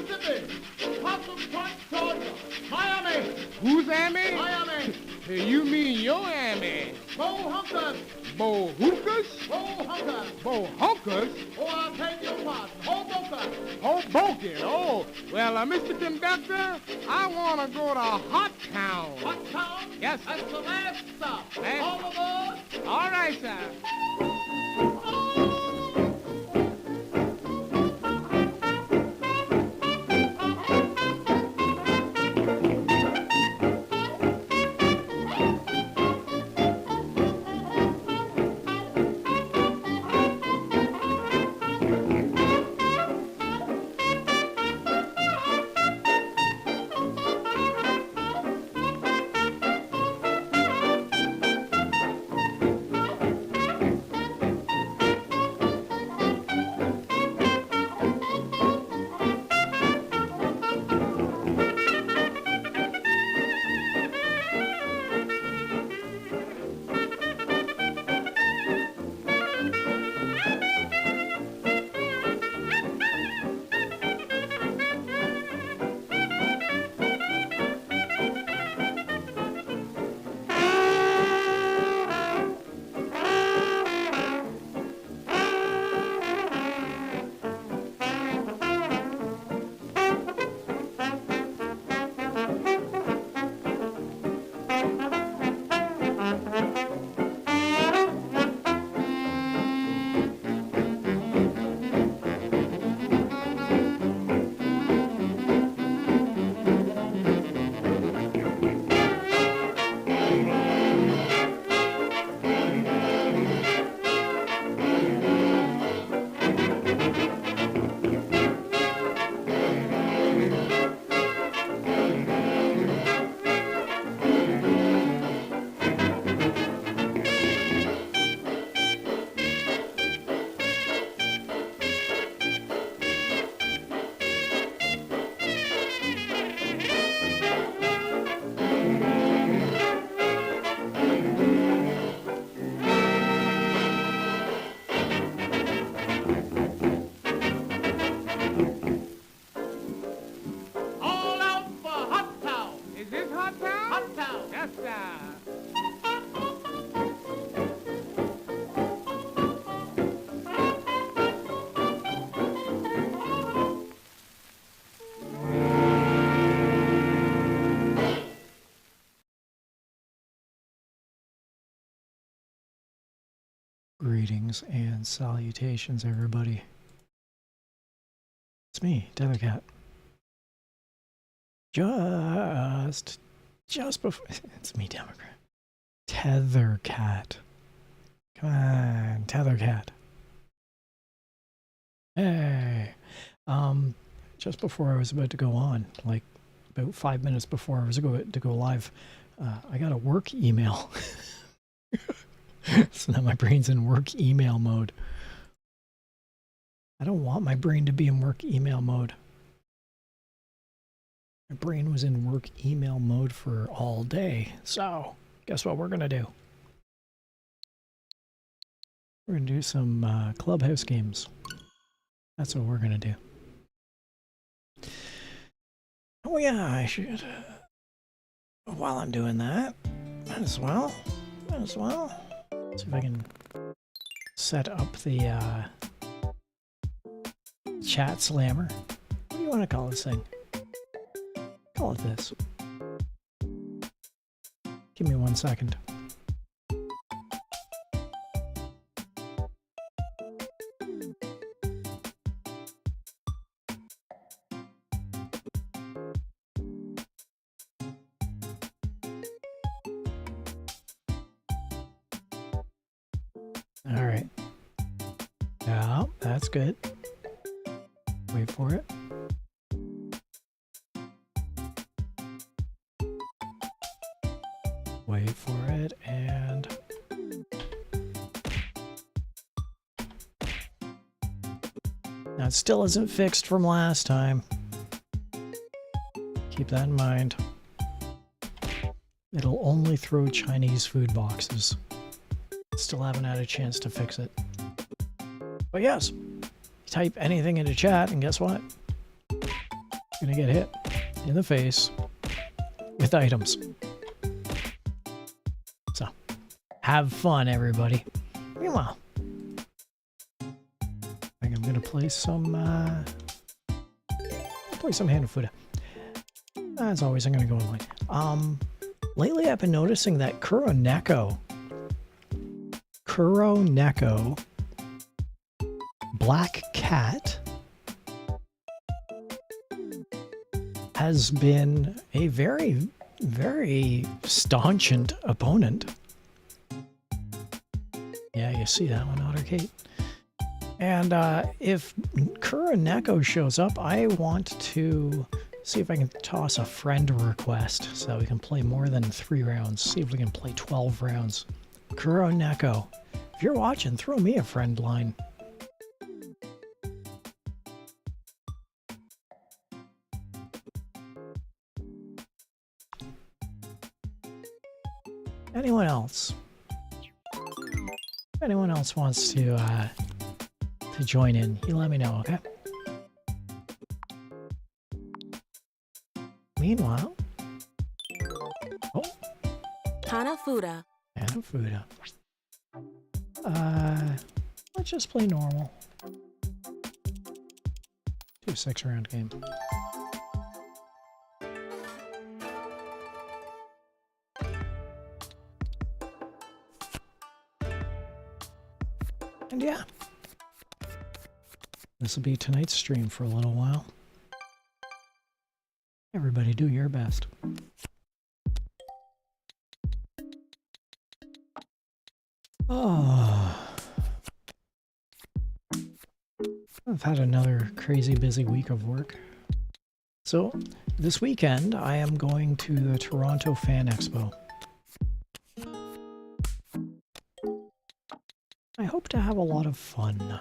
Mississippi, Possum Point, Georgia, Miami. Who's Amy? Miami. Hey, you mean your Amy? Bo Hunkers. Bo Hookers? Bo Hunkers. Bo Hunkers? Oh, I beg your pardon. Hoboken. Hoboken. Oh, well, Mr. Conductor, I want to go to Hot Town. Hot Town? Yes, sir. That's the last stop. Last- All aboard. All right, sir. Greetings and salutations, everybody. It's me, Tethercat. Just before... It's me, Democrat. Tethercat. Come on, Tethercat. Hey. Just before I was about to go on, like about 5 minutes before I was about to go live, I got a work email. So now my brain's in work email mode. I don't want my brain to be in work email mode. My brain was in work email mode for all day. So, guess what we're going to do? We're going to do some Clubhouse Games. That's what we're going to do. Oh yeah, I should... while I'm doing that, might as well. See if I can set up the chat slammer. What do you want to call this thing? Call it this. Give me 1 second. All right. Yeah, that's good. Wait for it. Wait for it, and... That still isn't fixed from last time. Keep that in mind. It'll only throw Chinese food boxes. Still haven't had a chance to fix it. But yes, type anything into chat and guess what? gonna get hit in the face with items. So, have fun, everybody. Meanwhile, I think I'm gonna play some Hanafuda. As always, I'm gonna go online. Lately I've been noticing that Kuroneko Black Cat has been a very, very staunchant opponent. Yeah, you see that one, Otter Kate. And if Kuroneko shows up, I want to see if I can toss a friend request so that we can play more than 3 rounds. See if we can play 12 rounds. Kuroneko, if you're watching, throw me a friend line. Anyone else? If anyone else wants to join in, you let me know, okay? Meanwhile, Hanafuda. Hanafuda. Let's just play normal. Do a 6-round game. And yeah, this will be tonight's stream for a little while. Everybody do your best. Oh, I've had another crazy busy week of work. So this weekend I am going to the Toronto Fan Expo. I hope to have a lot of fun.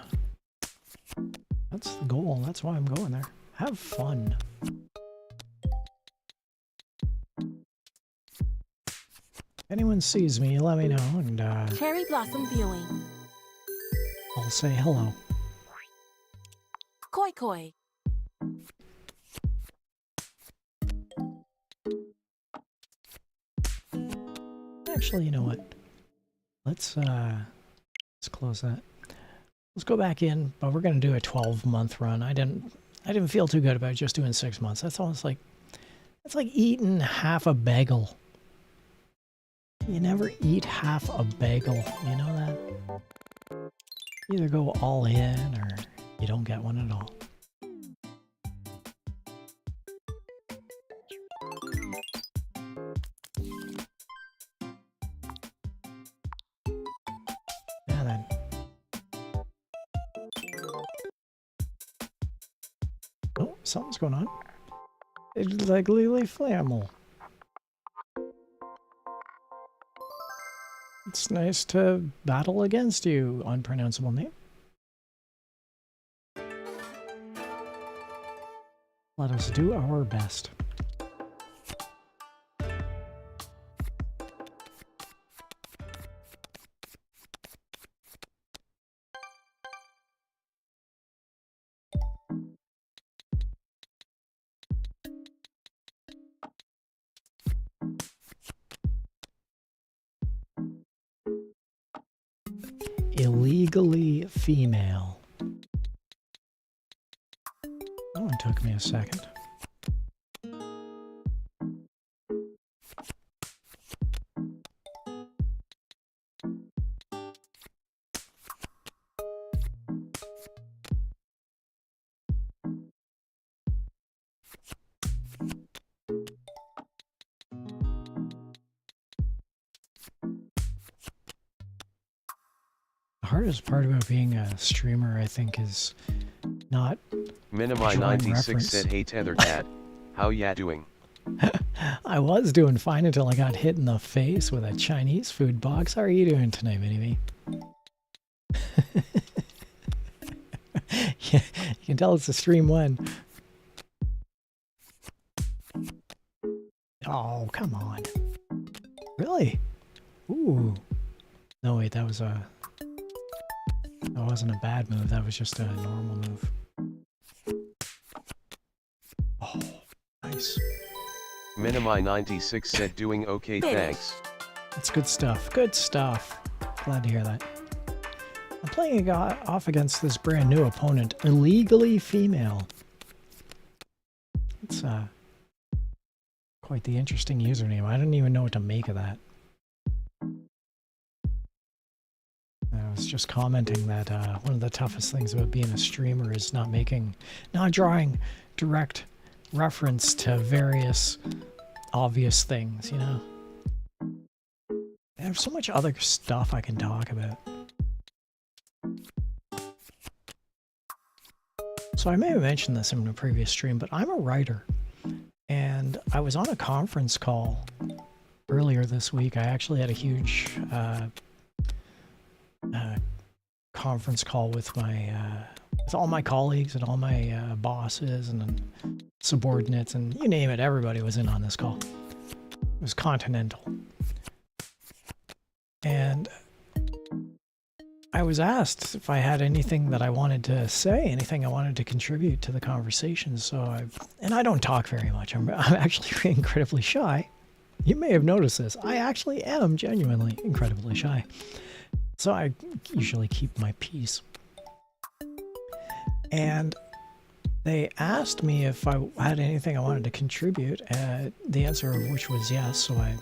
That's the goal. That's why I'm going there. Have fun. If anyone sees me, let me know, and Cherry blossom viewing. I'll say hello. Koi koi. Actually, you know what? Let's close that. Let's go back in, but we're gonna do a 12-month run. I didn't feel too good about just doing 6 months. That's almost like eating half a bagel. You never eat half a bagel, you know that? You either go all in or you don't get one at all. Yeah, then. Oh, something's going on. It's like Lily Flammel. It's nice to battle against you, unpronounceable name. Let us do our best. Illegally female. That one took me a second. The hardest part about being a streamer, I think, is not Minimi96 said, "Hey Tethercat, how ya doing?" I was doing fine until I got hit in the face with a Chinese food box. How are you doing tonight, Mini-Me? Yeah, you can tell it's a stream one. Oh, come on. Really? Ooh. No, wait, that wasn't a bad move. That was just a normal move. Oh. Nice. Minimi96 said doing okay, thanks. That's good stuff. Good stuff. Glad to hear that. I'm playing off against this brand new opponent, illegally female. It's quite the interesting username. I don't even know what to make of that. I was just commenting that one of the toughest things about being a streamer is not drawing direct reference to various obvious things, you know? There's so much other stuff I can talk about. So I may have mentioned this in a previous stream, but I'm a writer. And I was on a conference call earlier this week. I actually had a huge conference call with all my colleagues and all my bosses and subordinates and you name it, everybody was in on this call. It was continental. And I was asked if I had anything that I wanted to say, anything I wanted to contribute to the conversation. So I don't talk very much. I'm actually incredibly shy. You may have noticed this. I actually am genuinely incredibly shy. So I usually keep my peace. And they asked me if I had anything I wanted to contribute, the answer of which was yes, so I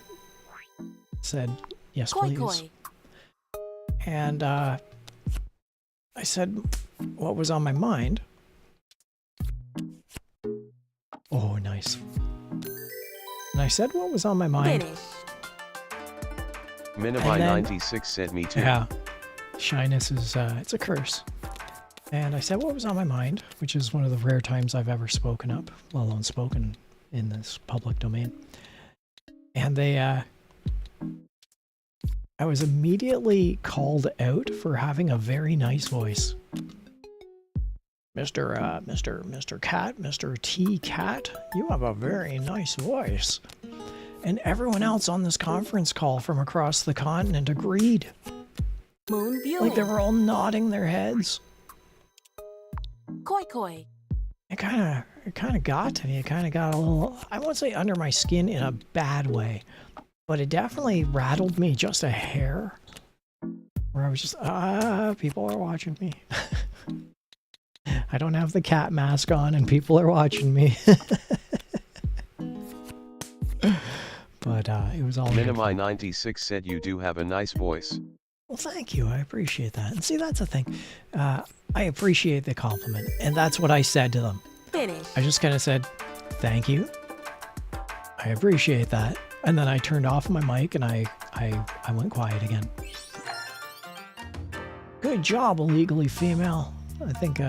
said, yes, please. Koi. And I said what was on my mind. Oh, nice. And I said what was on my mind. Minimi96 said me too. Yeah, shyness is, it's a curse. And I said what was on my mind, which is one of the rare times I've ever spoken up, let alone spoken in this public domain. And I was immediately called out for having a very nice voice. Mr. Cat, Mr. T Cat, you have a very nice voice. And everyone else on this conference call from across the continent agreed. Moon viewing. Like they were all nodding their heads. Koi. It kind of got to me. It kind of got a little, I won't say under my skin in a bad way, but it definitely rattled me just a hair. Where I was just, people are watching me. I don't have the cat mask on and people are watching me. But it was all Minimi96 said you do have a nice voice. Well, thank you. I appreciate that. And see, that's the thing. I appreciate the compliment. And that's what I said to them. Finish. I just kind of said, thank you. I appreciate that. And then I turned off my mic and I went quiet again. Good job, illegally female. I think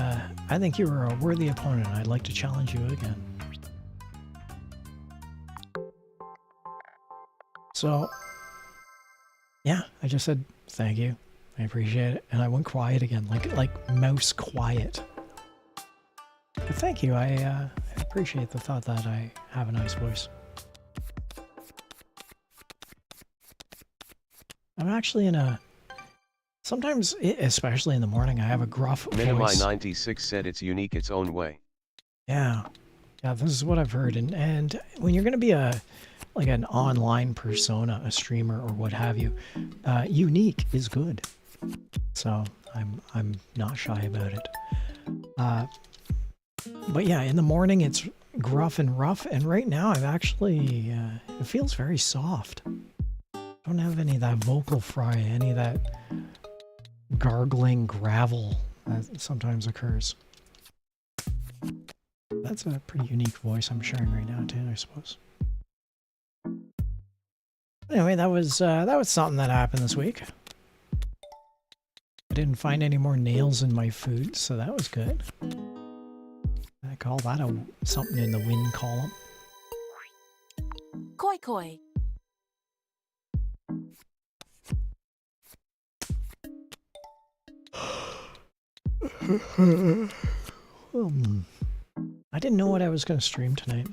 you were a worthy opponent. I'd like to challenge you again. So, yeah, I just said, thank you. I appreciate it. And I went quiet again, like mouse quiet. But thank you. I appreciate the thought that I have a nice voice. I'm actually in a... Sometimes, especially in the morning, I have a gruff voice. Minimi96 said it's unique its own way. Yeah. Yeah, this is what I've heard. And when you're going to be like an online persona, a streamer or what have you, unique is good. So I'm not shy about it. But yeah, in the morning it's gruff and rough, and right now I'm actually it feels very soft. Don't have any of that vocal fry, any of that gargling gravel that sometimes occurs. That's a pretty unique voice I'm sharing right now too, I suppose. Anyway, that was something that happened this week. I didn't find any more nails in my food, so that was good. I call that something in the win column. Koi. I didn't know what I was going to stream tonight.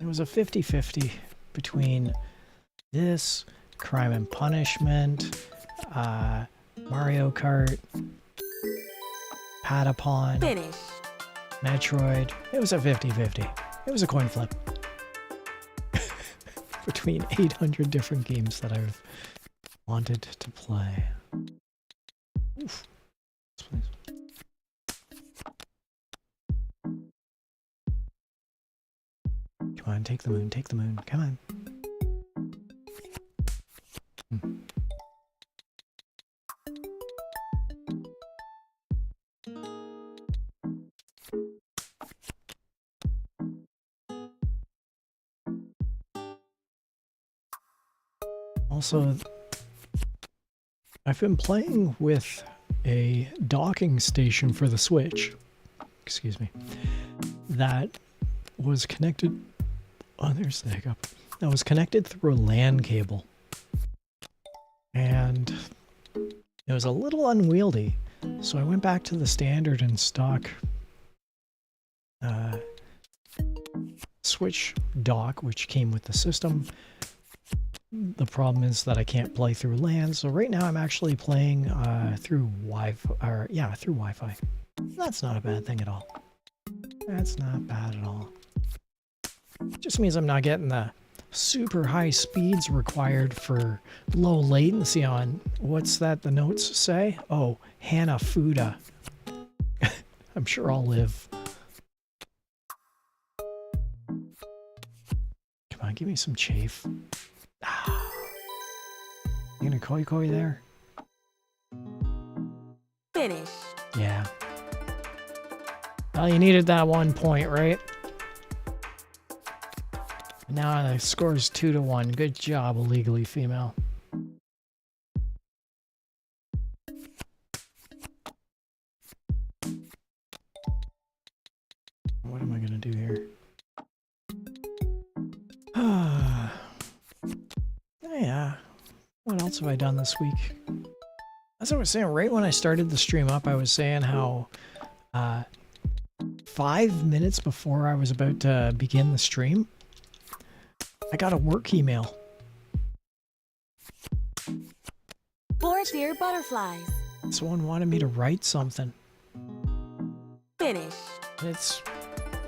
It was a 50-50 between this, Crime and Punishment, Mario Kart, Patapon, Finish. Metroid. It was a 50-50. It was a coin flip. Between 800 different games that I've wanted to play. Oof. Please. Come on, take the moon, come on. Also, I've been playing with a docking station for the Switch, excuse me, that was connected, oh there's the hiccup, that was connected through a LAN cable. And it was a little unwieldy, so I went back to the standard and stock Switch dock, which came with the system. The problem is that I can't play through LAN, so right now I'm actually playing through through Wi-Fi. That's not a bad thing at all. That's not bad at all. Just means I'm not getting the super high speeds required for low latency on, what's that the notes say? Oh, Hanafuda. I'm sure I'll live. Come on, give me some chafe. You gonna koi there? Finish. Yeah. Well, you needed that 1 point, right? Now the score's 2-1. Good job, illegally female. What am I gonna do here? Yeah. What else have I done this week? As I was saying, right when I started the stream up, I was saying how 5 minutes before I was about to begin the stream, I got a work email. 4 dear butterflies. Someone wanted me to write something. Finish. It's,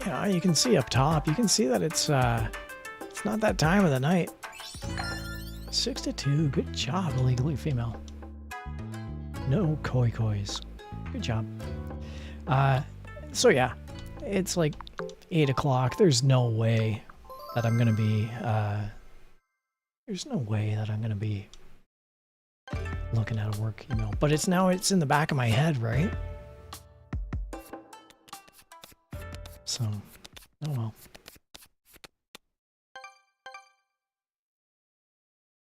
you know, you can see up top, you can see that it's not that time of the night. 6-2, good job, illegally female. No kois. Good job. So yeah, it's like 8 o'clock. There's no way that I'm gonna be, looking at a work email. But it's in the back of my head, right? So, oh well.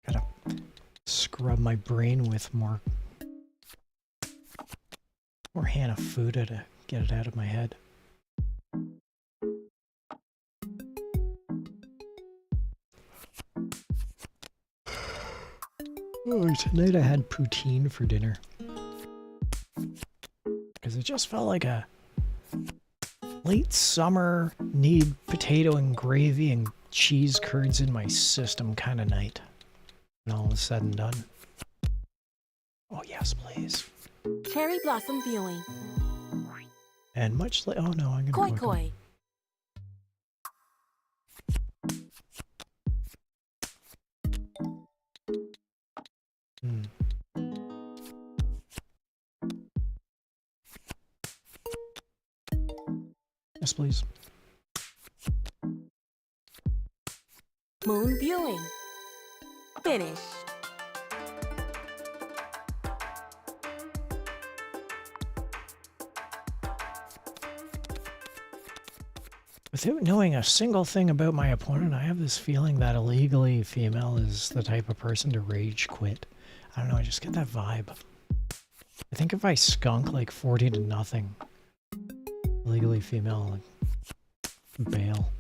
Gotta scrub my brain with more Hanafuda to get it out of my head. Oh, tonight I had poutine for dinner. Because it just felt like a late summer, need potato and gravy and cheese curds in my system kind of night. And all is said and done. Oh yes, please. Cherry blossom viewing. And much like, oh no, I'm gonna Koi. Yes, please. Moon viewing. Finish. Without knowing a single thing about my opponent, I have this feeling that illegally female is the type of person to rage quit. I don't know, I just get that vibe. I think if I skunk like 40-0, illegally female, like, bail.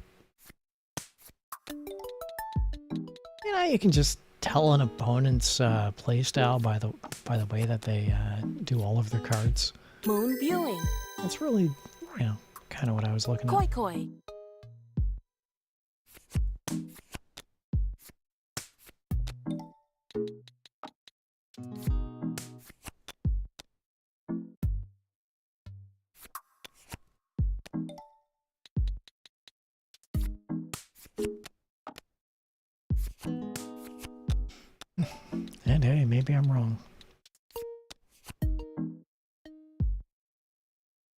You know, you can just tell an opponent's playstyle by the way that they do all of their cards. Moon viewing. That's really, you know, kind of what I was looking at. Koi. And hey, maybe I'm wrong.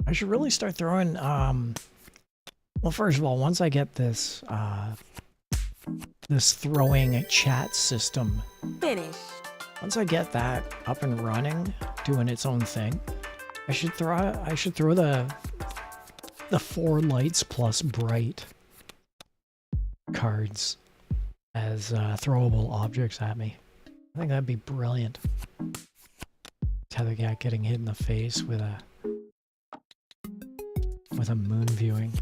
I should really start throwing, well, first of all, once I get this, this throwing chat system. Finish. Once I get that up and running, doing its own thing, I should throw the 4 lights plus bright cards as throwable objects at me. I think that'd be brilliant. Tethercat getting hit in the face with a moon viewing.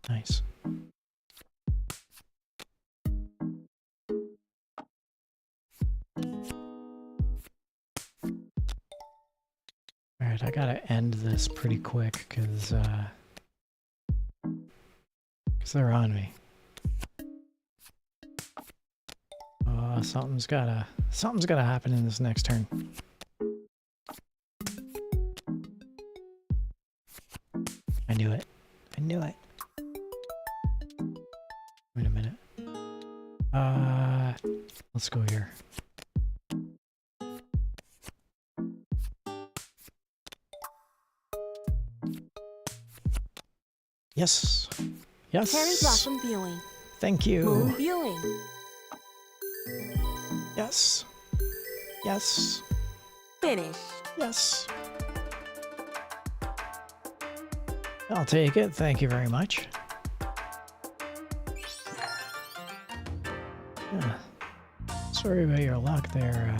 Nice. Alright, I gotta end this pretty quick because they're on me. Something's gotta happen in this next turn. I knew it. I knew it. Wait a minute. Let's go here. Yes. Yes. Cherry blossom viewing. Thank you. Moon viewing. Yes. Yes. Finish. Yes. I'll take it. Thank you very much. Yeah. Sorry about your luck there.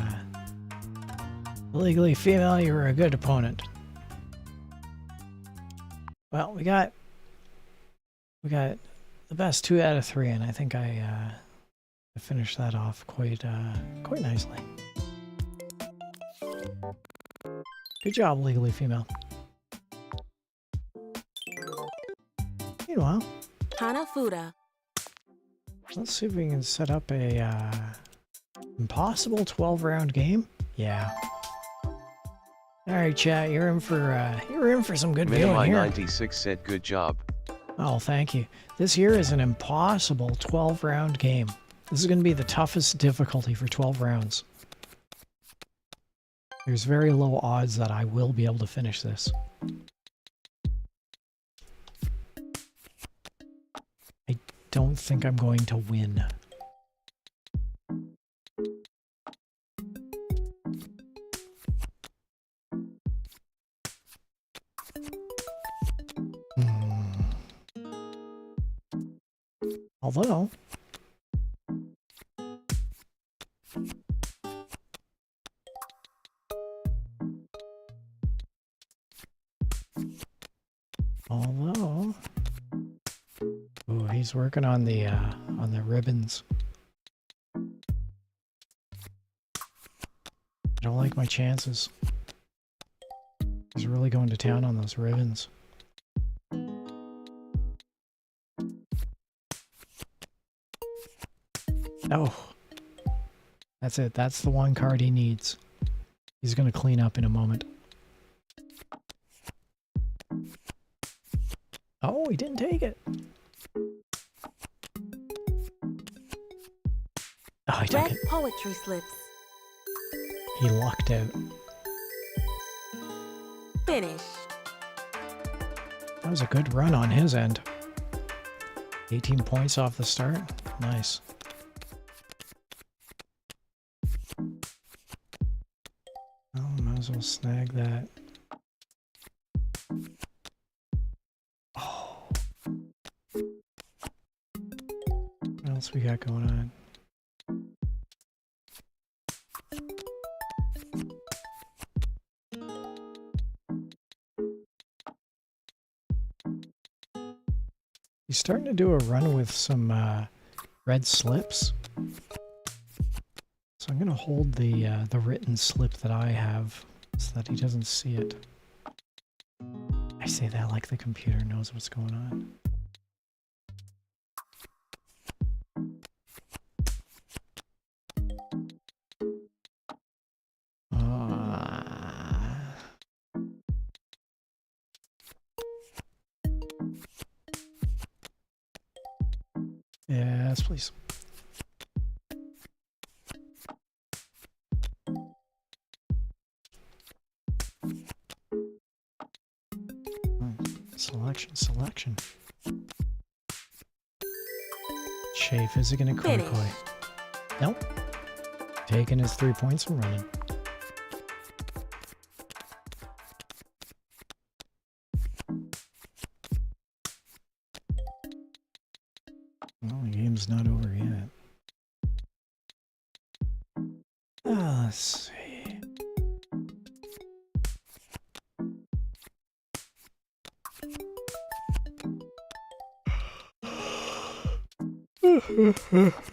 Legally female, you were a good opponent. Well, we got the best 2 out of 3, and I think I finished that off quite nicely. Good job, legally female. Meanwhile, Hanafuda. let's see if we can set up a impossible 12-round game. Yeah. All right, chat. You're in for some good viewing here. 96 said good job. Oh, thank you. This here is an impossible 12-round game. This is going to be the toughest difficulty for 12 rounds. There's very low odds that I will be able to finish this. I don't think I'm going to win. Although, oh, he's working on the ribbons. I don't like my chances. He's really going to town on those ribbons. Oh, that's it. That's the one card he needs. He's going to clean up in a moment. Oh, he didn't take it. Oh, he took Red it. poetry slips. He lucked out. Finish. That was a good run on his end. 18 points off the start. Nice. Oh, might as well snag that. Oh. What else we got going on? He's starting to do a run with some red slips. So I'm going to hold the written slip that I have so that he doesn't see it. I say that like the computer knows what's going on. Yes, please. Selection. Chafe, is it gonna koi? Nope. Taking his 3 points from Runnin. Well, the game's not over yet. Let's see.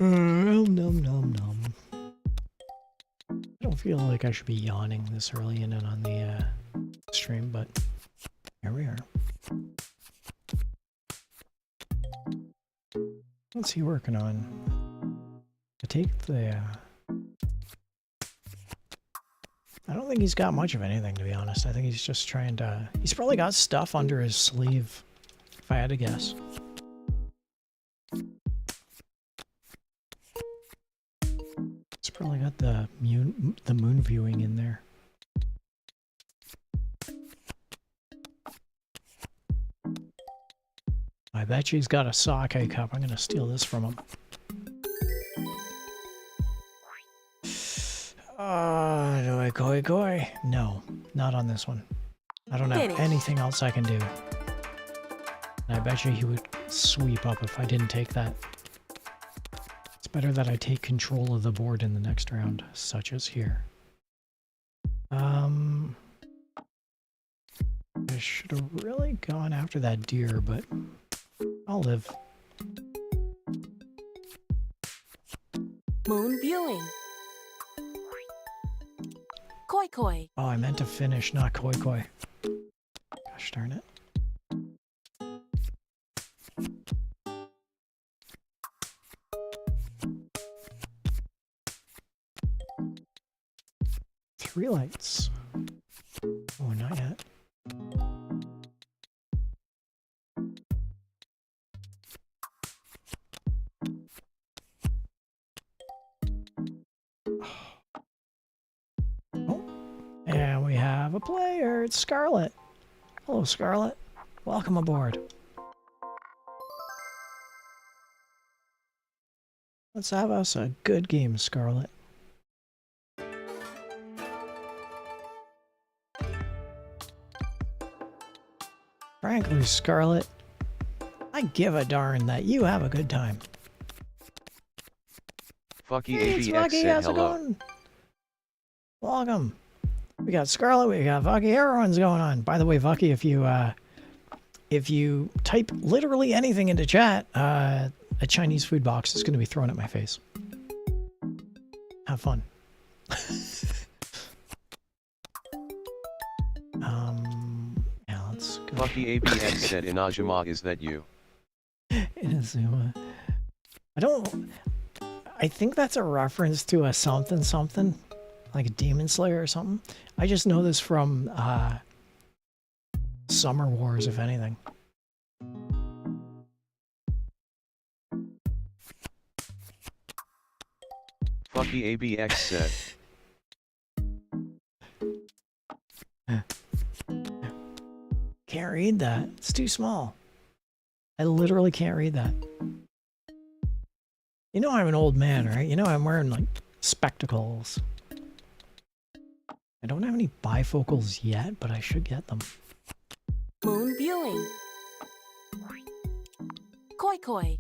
Nom. I don't feel like I should be yawning this early in and on the stream, but here we are. What's he working on? I take the... I don't think he's got much of anything, to be honest. I think he's just trying to... He's probably got stuff under his sleeve, if I had to guess. He's probably got the moon viewing in there. I bet you he's got a sake cup. I'm gonna steal this from him. Do I koi? No, not on this one. I don't have anything else I can do. And I bet you he would sweep up if I didn't take that. It's better that I take control of the board in the next round, such as here. I should have really gone after that deer, but I'll live. Moon viewing. Koi. Oh, I meant to finish, not koi. Gosh darn it. Three lights. Oh, not yet. And we have a player. It's Scarlet. Hello, Scarlet. Welcome aboard. Let's have us a good game, Scarlet. Frankly, Scarlet, I give a darn that you have a good time. Fucky Hey, it's ABX Fucky. said How's it hello. going? Welcome. We got Scarlet, we got Fucky, everyone's going on. By the way, Fucky, if you type literally anything into chat, a Chinese food box is going to be thrown at my face. Have fun. Yeah, let's go. Fucky ABX said Inajima, is that you? Inazuma. I think that's a reference to a something, like a Demon Slayer or something. I just know this from Summer Wars, if anything. Fucky ABX said. Can't read that. It's too small. I literally can't read that. You know I'm an old man, right? You know I'm wearing, like, spectacles. I don't have any bifocals yet, but I should get them. Moon viewing. Koi.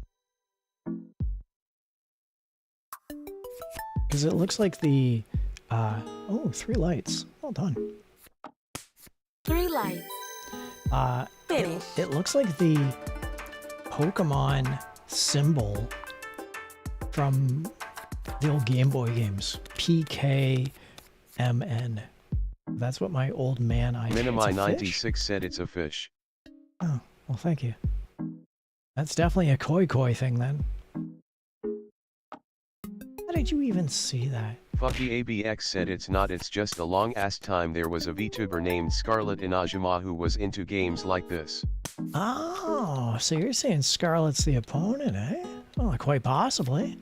Because it looks like the... oh, 3 lights. Well done. 3 lights. Finish. It looks like the Pokemon symbol from the old Game Boy games. PKMN. That's what my old man Minimi96 said it's a fish. Oh, well, thank you. That's definitely a koi thing then. How did you even see that? Fucky ABX said it's not, it's just a long ass time there was a VTuber named Scarlet Inajima who was into games like this. Oh, so you're saying Scarlet's the opponent, eh? Well, quite possibly.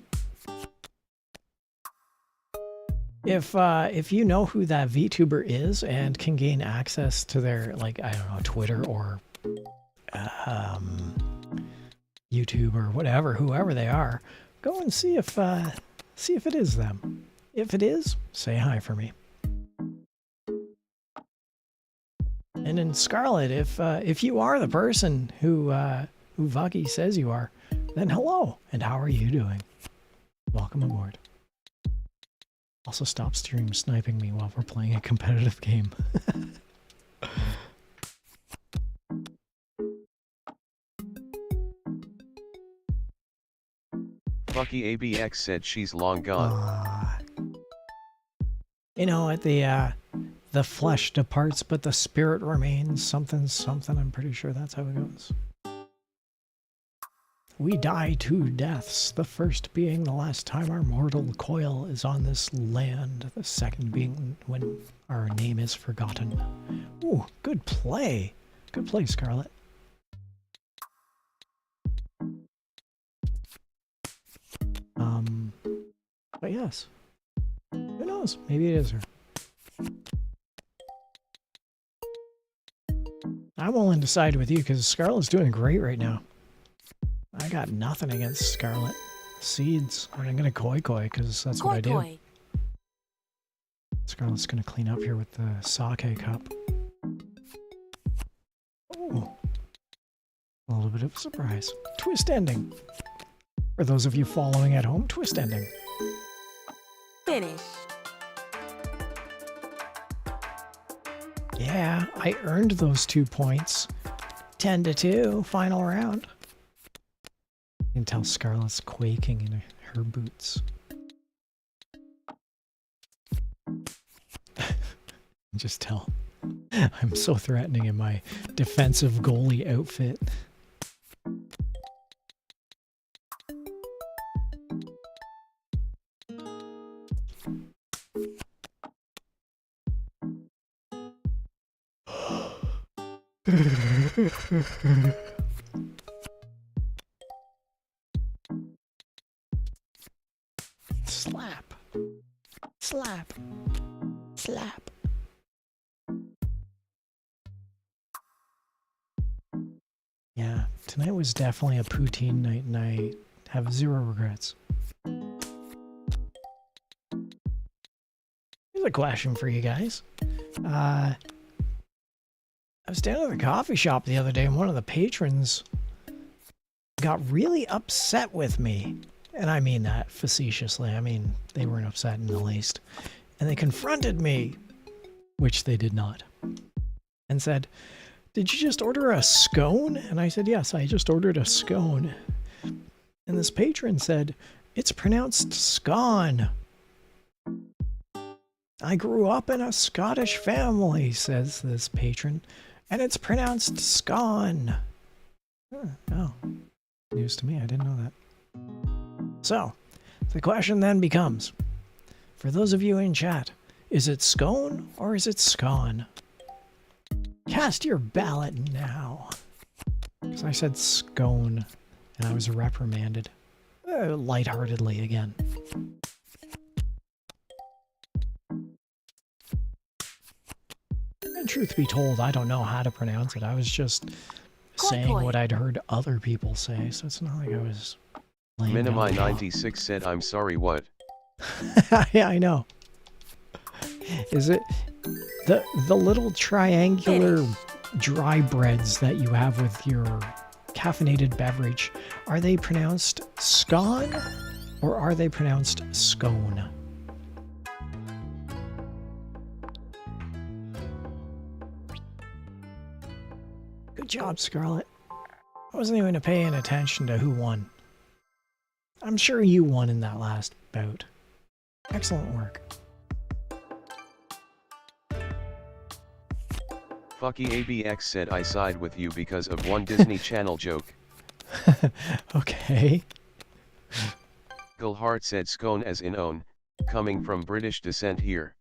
If you know who that VTuber is and can gain access to their, like, I don't know, Twitter or YouTube or whatever, whoever they are, go and see if it is them. If it is, say hi for me. And in Scarlet, if you are the person who Vaki says you are, then hello, and how are you doing? Welcome aboard. Also, stop stream sniping me while we're playing a competitive game. Fucky ABX said she's long gone. You know, at the flesh departs, but the spirit remains. Something. I'm pretty sure that's how it goes. We die 2 deaths, the first being the last time our mortal coil is on this land, the second being when our name is forgotten. Ooh, good play. Good play, Scarlet. But yes. Who knows? Maybe it is her. I'm willing to side with you because Scarlet's doing great right now. I got nothing against Scarlet. Seeds. I'm gonna koi because that's what I do. Scarlet's gonna clean up here with the sake cup. Ooh. A little bit of a surprise. Twist ending. For those of you following at home, twist ending. Finish. Yeah, I earned those 2 points. 10-2, final round. You can tell Scarlet's quaking in her boots. Just tell. I'm so threatening in my defensive goalie outfit. Slap. Slap. Slap. Yeah, tonight was definitely a poutine night and I have 0 regrets. Here's a question for you guys. I was down at the coffee shop the other day and one of the patrons got really upset with me. And I mean that facetiously. I mean, they weren't upset in the least. And they confronted me, which they did not, and said, "Did you just order a scone?" And I said, "Yes, I just ordered a scone." And this patron said, "It's pronounced scone." "I grew up in a Scottish family," says this patron, "and it's pronounced scone." Oh, news to me. I didn't know that. So, the question then becomes, for those of you in chat, is it scone or is it scone? Cast your ballot now. Because I said scone, and I was reprimanded. Lightheartedly again. And truth be told, I don't know how to pronounce it. I was just saying what I'd heard other people say, so it's not like I was... Minimi96 said, "I'm sorry, what?" Yeah, I know. Is it the little triangular dry breads that you have with your caffeinated beverage? Are they pronounced scone or are they pronounced scone? Good job, Scarlet. I wasn't even paying attention to who won. I'm sure you won in that last bout. Excellent work. Fucky ABX said I side with you because of one Disney Channel joke. Okay. Gulhart said scone as in own, coming from British descent here.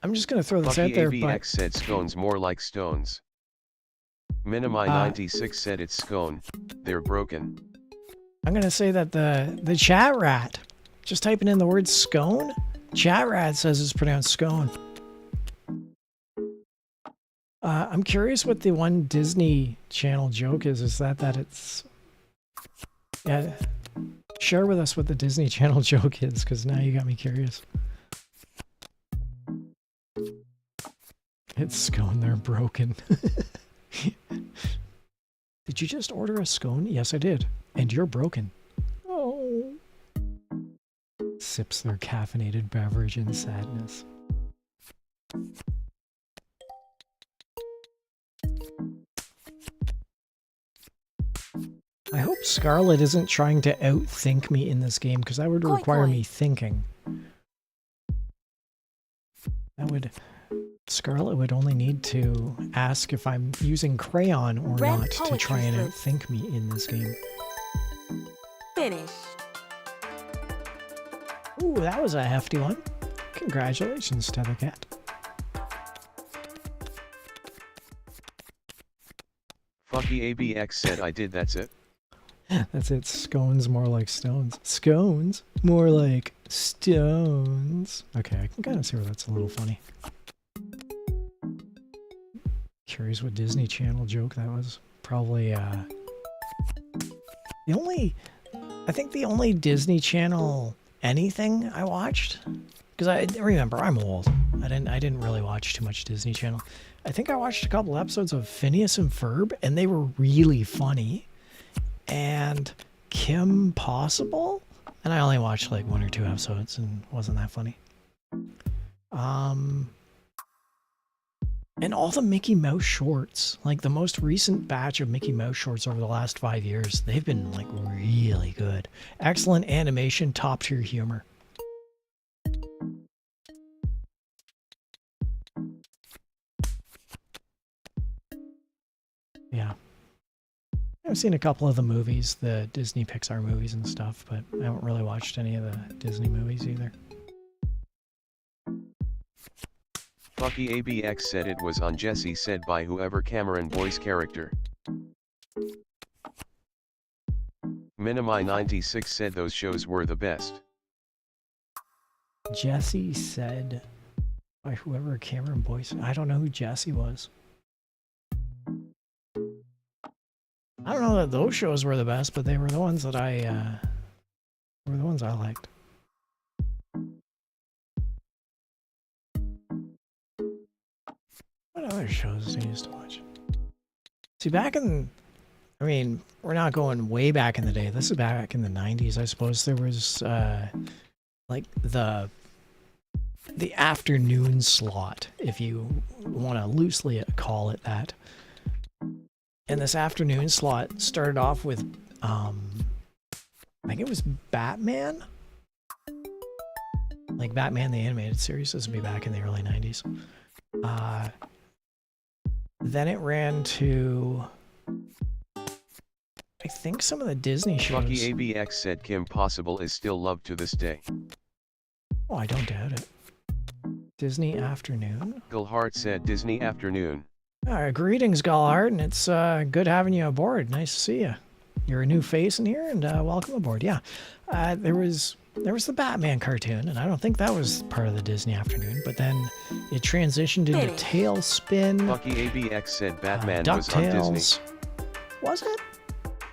I'm just going to throw this Fucky out there, ABX but said scones more like stones. Minimi96 said it's scone, they're broken. I'm going to say that the chat rat, just typing in the word scone, chat rat says it's pronounced scone. I'm curious what the one Disney Channel joke is. Is that it's... Yeah, share with us what the Disney Channel joke is, because now you got me curious. It's scone, they're broken. Did you just order a scone? Yes, I did. And you're broken. Oh. Sips their caffeinated beverage in sadness. I hope Scarlet isn't trying to outthink me in this game, because that would require me thinking. That would... Scarlet would only need to ask if I'm using crayon or not to try and outthink me in this game. Finish. Ooh, that was a hefty one. Congratulations, Tethercat. Fucky ABX said I did, that's it. That's it. Scones more like stones. Scones more like stones. Okay, I can kind of see where that's a little funny. Curious what Disney Channel joke that was. Probably, I think the only Disney Channel anything I watched, because I remember I'm old. I didn't really watch too much Disney Channel. I think I watched a couple episodes of Phineas and Ferb, and they were really funny. And Kim Possible, and I only watched like 1 or 2 episodes and wasn't that funny. And all the Mickey Mouse shorts, like the most recent batch of Mickey Mouse shorts over the last 5 years, they've been like really good. Excellent animation, top tier humor. Yeah. I've seen a couple of the movies, the Disney Pixar movies and stuff, but I haven't really watched any of the Disney movies either. Fucky ABX said it was on Jesse said by whoever Cameron voice character. Minimi96 said those shows were the best. Jesse said by whoever Cameron voice. I don't know who Jesse was. I don't know that those shows were the best, but they were the ones that I liked. What other shows did I used to watch? See, I mean, we're not going way back in the day. This is back in the 90s, I suppose. There was, like, the afternoon slot, if you want to loosely call it that. And this afternoon slot started off with, I think it was Batman? Like Batman the Animated Series. This would be back in the early 90s. Then it ran to, I think, some of the Disney shows. Fucky ABX said Kim Possible is still loved to this day. Oh, I don't doubt it. Disney Afternoon? Gulhart said Disney Afternoon. Greetings, Gallard, and it's good having you aboard. Nice to see you. You're a new face in here, and welcome aboard. Yeah, there was the Batman cartoon, and I don't think that was part of the Disney Afternoon, but then it transitioned into Tailspin. Fucky ABX said Batman was on Disney. Was it?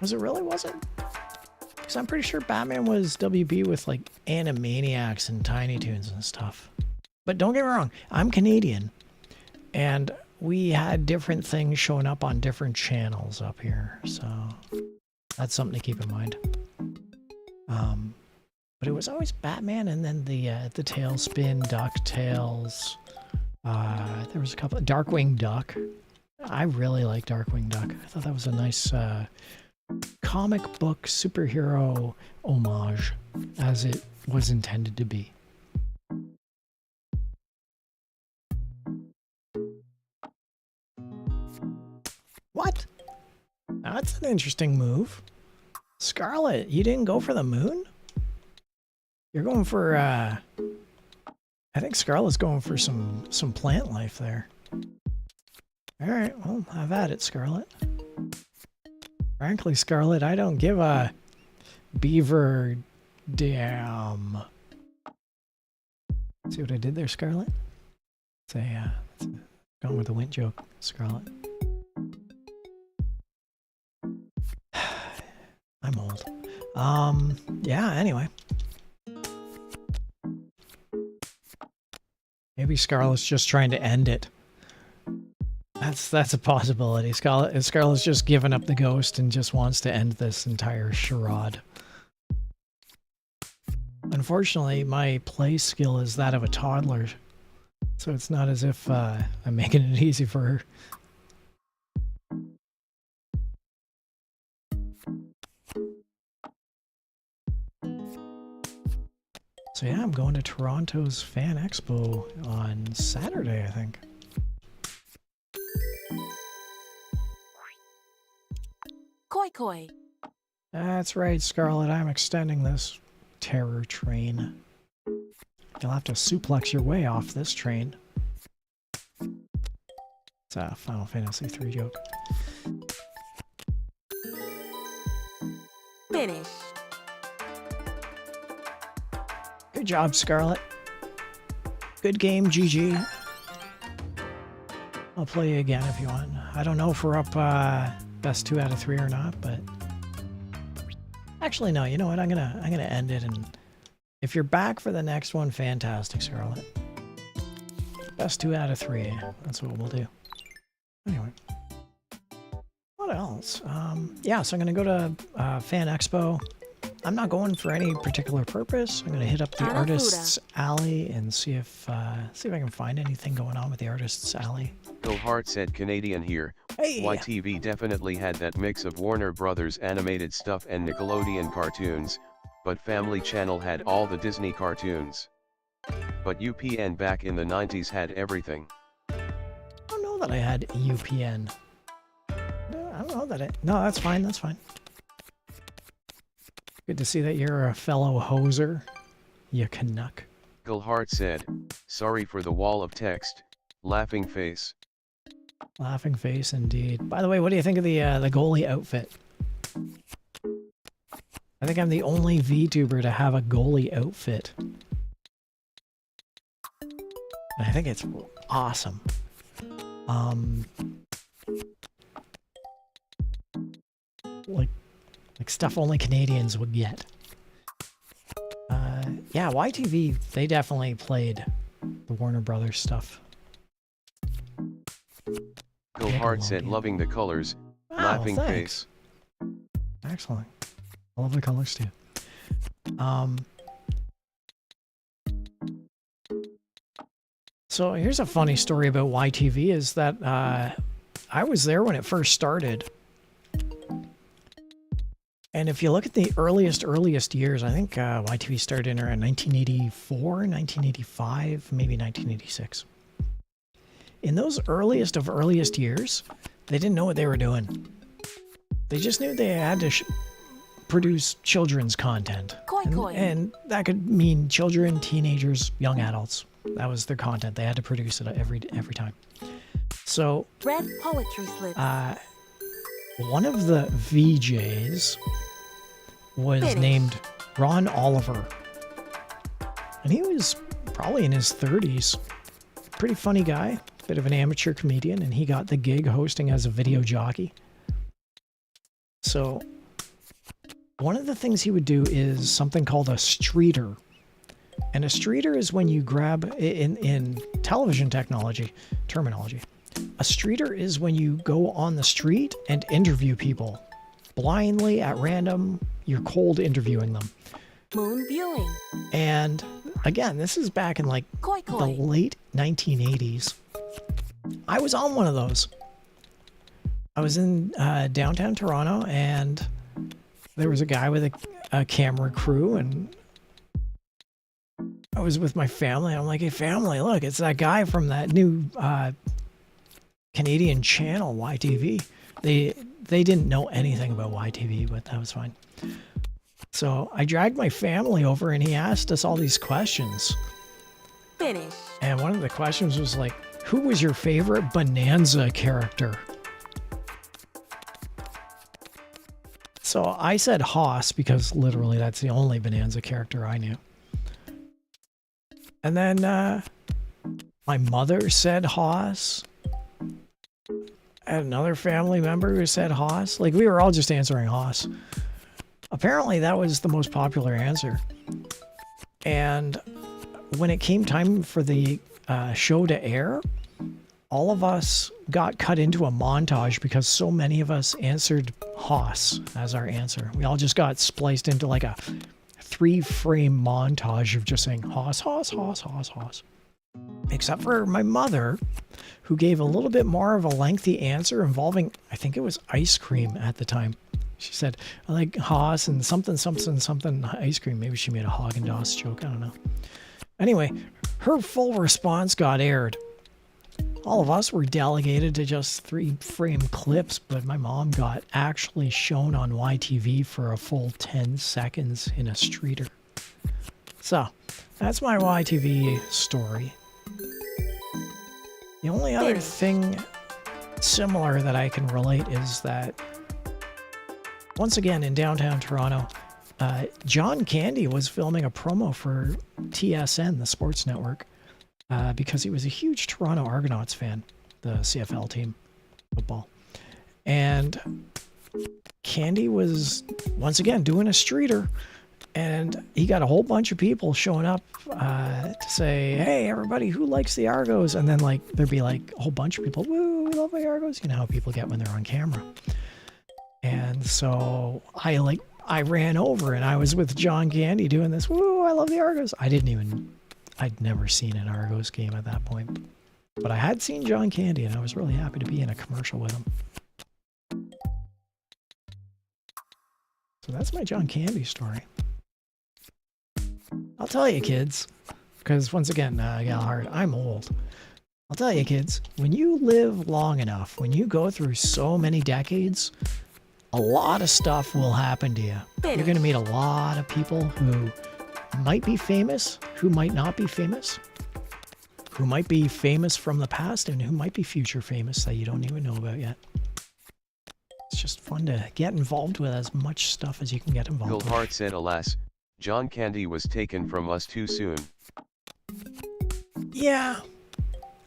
Was it really? Was it? Because I'm pretty sure Batman was WB with like Animaniacs and Tiny Toons and stuff. But don't get me wrong, I'm Canadian, and we had different things showing up on different channels up here, so that's something to keep in mind. But it was always Batman, and then the Tailspin, DuckTales. There was a couple. Darkwing Duck. I really like Darkwing Duck. I thought that was a nice comic book superhero homage, as it was intended to be. What? That's an interesting move. Scarlet, you didn't go for the moon? You're going for, I think Scarlet's going for some plant life there. Alright, well, have at it, Scarlet. Frankly, Scarlet, I don't give a beaver damn. See what I did there, Scarlet? It's going with the wint joke, Scarlet. I'm old. Yeah, anyway. Maybe Scarlet's just trying to end it. That's a possibility. Scarlet's just given up the ghost and just wants to end this entire charade. Unfortunately, my play skill is that of a toddler, so it's not as if I'm making it easy for her. So yeah, I'm going to Toronto's Fan Expo on Saturday, I think. Koi koi. That's right, Scarlet. I'm extending this terror train. You'll have to suplex your way off this train. It's a Final Fantasy III joke. Finish. Good job, Scarlet. Good game, GG. I'll play you again if you want. I don't know if we're up best 2 out of 3 or not, but actually no. You know what? I'm gonna end it, and if you're back for the next one, fantastic, Scarlet. Best 2 out of 3. That's what we'll do. Anyway, what else? Yeah, so I'm gonna go to Fan Expo. I'm not going for any particular purpose. I'm gonna hit up the Hanafuda. Artists Alley and see if I can find anything going on with the Artists Alley. Go Hart said Canadian here. Hey! YTV definitely had that mix of Warner Brothers animated stuff and Nickelodeon cartoons, but Family Channel had all the Disney cartoons. But UPN back in the 90s had everything. I don't know that I had UPN. I don't know that I... No, that's fine, that's fine. Good to see that you're a fellow hoser, you Canuck. Gulhart said, sorry for the wall of text, laughing face. Laughing face, indeed. By the way, what do you think of the goalie outfit? I think I'm the only VTuber to have a goalie outfit. And I think it's awesome. Like stuff only Canadians would get. Yeah, YTV, they definitely played the Warner Brothers stuff. Gulhart said loving the colors, Wow, laughing thanks. face. Excellent. I love the colors too. So here's a funny story about YTV is that I was there when it first started. And if you look at the earliest years, I think YTV started in around 1984, 1985, maybe 1986. In those earliest years, they didn't know what they were doing. They just knew they had to produce children's content. And that could mean children, teenagers, young adults. That was their content. They had to produce it every time. So, Red poetry slips. one of the VJs was named Ron Oliver. And he was probably in his 30s. Pretty funny guy, bit of an amateur comedian, and he got the gig hosting as a video jockey. So one of the things he would do is something called a streeter. And a streeter is when you grab, in television terminology, a streeter is when you go on the street and interview people. Blindly, at random, you're cold interviewing them. Moon viewing. And again, this is back in like the late 1980s. I was on one of those. I was in downtown Toronto, and there was a guy with a camera crew, and I was with my family. I'm like, hey, family, look, it's that guy from that new Canadian channel, YTV. They didn't know anything about YTV, but that was fine. So I dragged my family over and he asked us all these questions. Finish. And one of the questions was like, who was your favorite Bonanza character? So I said Hoss because literally that's the only Bonanza character I knew. And then my mother said Hoss. I had another family member who said Hoss. Like, we were all just answering Hoss. Apparently that was the most popular answer. And when it came time for the show to air, all of us got cut into a montage because so many of us answered Hoss as our answer. We all just got spliced into like a 3-frame montage of just saying Hoss, Hoss, Hoss, Hoss, Hoss. Except for my mother, who gave a little bit more of a lengthy answer involving, I think it was ice cream at the time. She said, I like Hoss and something, something, something ice cream. Maybe she made a Haagen-Dazs joke. I don't know. Anyway, her full response got aired. All of us were delegated to just 3-frame clips, but my mom got actually shown on YTV for a full 10 seconds in a streeter. So, that's my YTV story. The only other thing similar that I can relate is that, once again, in downtown Toronto, John Candy was filming a promo for TSN, the sports network, because he was a huge Toronto Argonauts fan, the CFL team, football. And Candy was, once again, doing a streeter, and he got a whole bunch of people showing up to say, hey, everybody, who likes the Argos? And then, like, there'd be, like, a whole bunch of people, woo, we love the Argos. You know how people get when they're on camera. And so I ran over and I was with John Candy doing this, woo, I love the Argos. I'd never seen an Argos game at that point. But I had seen John Candy and I was really happy to be in a commercial with him. So that's my John Candy story. I'll tell you, kids, because once again, Galahard, I'm old. I'll tell you, kids, when you live long enough, when you go through so many decades, a lot of stuff will happen to you. You're going to meet a lot of people who might be famous, who might not be famous, who might be famous from the past, and who might be future famous that you don't even know about yet. It's just fun to get involved with as much stuff as you can get involved with. Gilhart said, alas, John Candy was taken from us too soon. Yeah.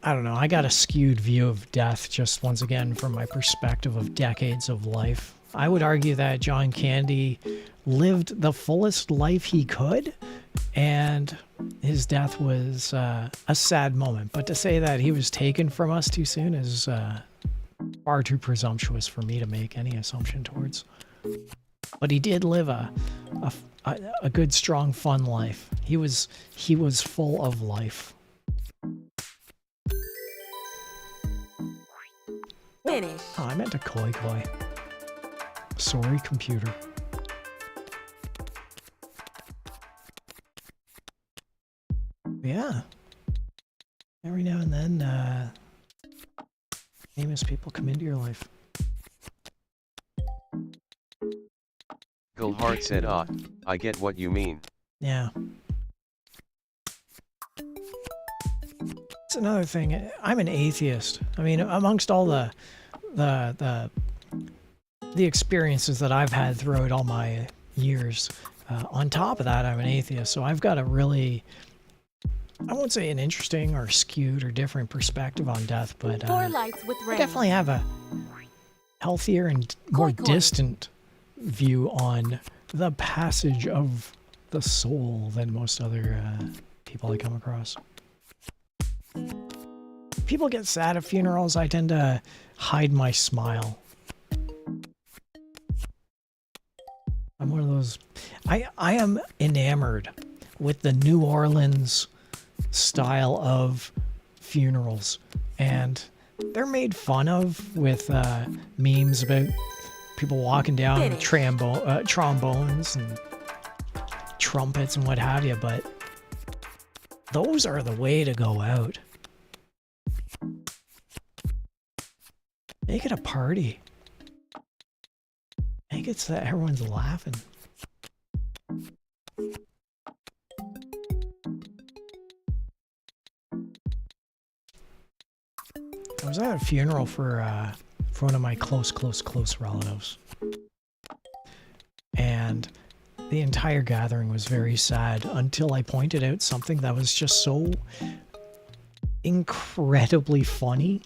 I don't know. I got a skewed view of death just once again from my perspective of decades of life. I would argue that John Candy lived the fullest life he could, and his death was a sad moment. But to say that he was taken from us too soon is far too presumptuous for me to make any assumption towards. But he did live a good, strong, fun life. He was full of life. Finish. Oh, I meant a koi koi. Sorry, computer. Yeah. Every now and then, famous people come into your life. Gilhart said, I get what you mean. Yeah. It's another thing. I'm an atheist. I mean, amongst all the experiences that I've had throughout all my years, on top of that, I'm an atheist. So I've got a really, I won't say an interesting or skewed or different perspective on death, but Four lights with I rain. definitely have a healthier and more distant view on the passage of the soul than most other people I come across. People get sad at funerals. I tend to hide my smile. I'm one of those. I am enamored with the New Orleans style of funerals, and they're made fun of with memes about people walking down with trombones and trumpets and what have you, but those are the way to go out. Make it a party. think it's that everyone's laughing. I was at a funeral for one of my close relatives. And the entire gathering was very sad until I pointed out something that was just so incredibly funny.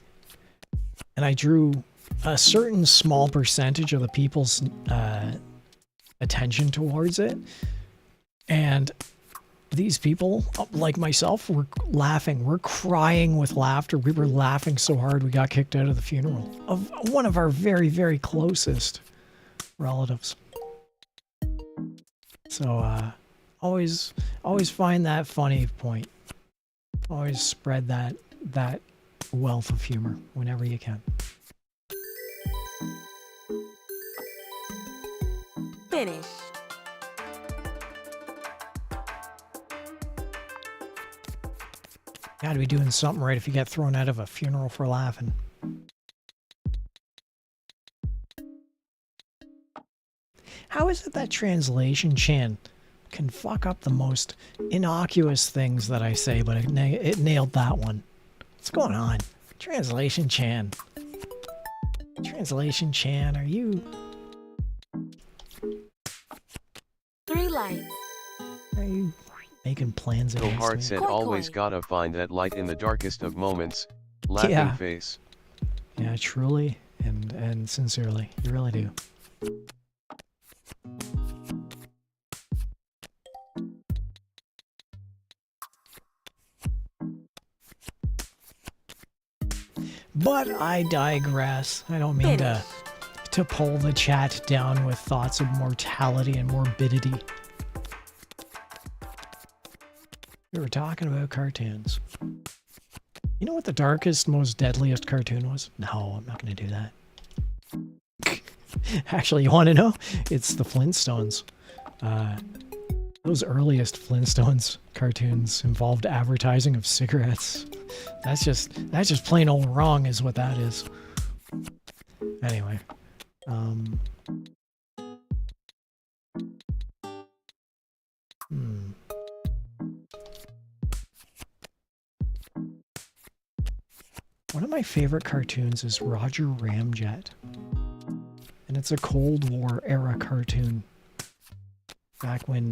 And I drew a certain small percentage of the people's attention towards it. And these people, like myself, were laughing. We're crying with laughter. We were laughing so hard we got kicked out of the funeral of one of our very, very closest relatives. So always find that funny point. Always spread that wealth of humor whenever you can. Finish. Gotta be doing something right if you get thrown out of a funeral for laughing. How is it that translation Chan can fuck up the most innocuous things that I say, but it nailed that one? What's going on? Translation Chan. Translation Chan, are you... 3 lights. Are you making plans Go against hard me? said Koi always koi. gotta find that light in the darkest of moments. Laughing Yeah. face. Yeah, truly and sincerely. You really do. But I digress. I don't mean to pull the chat down with thoughts of mortality and morbidity. We were talking about cartoons. You know what the darkest, most deadliest cartoon was? No, I'm not going to do that. Actually, you want to know? It's the Flintstones. Those earliest Flintstones cartoons involved advertising of cigarettes. That's just plain old wrong is what that is. Anyway. One of my favorite cartoons is Roger Ramjet. And it's a Cold War era cartoon. Back when,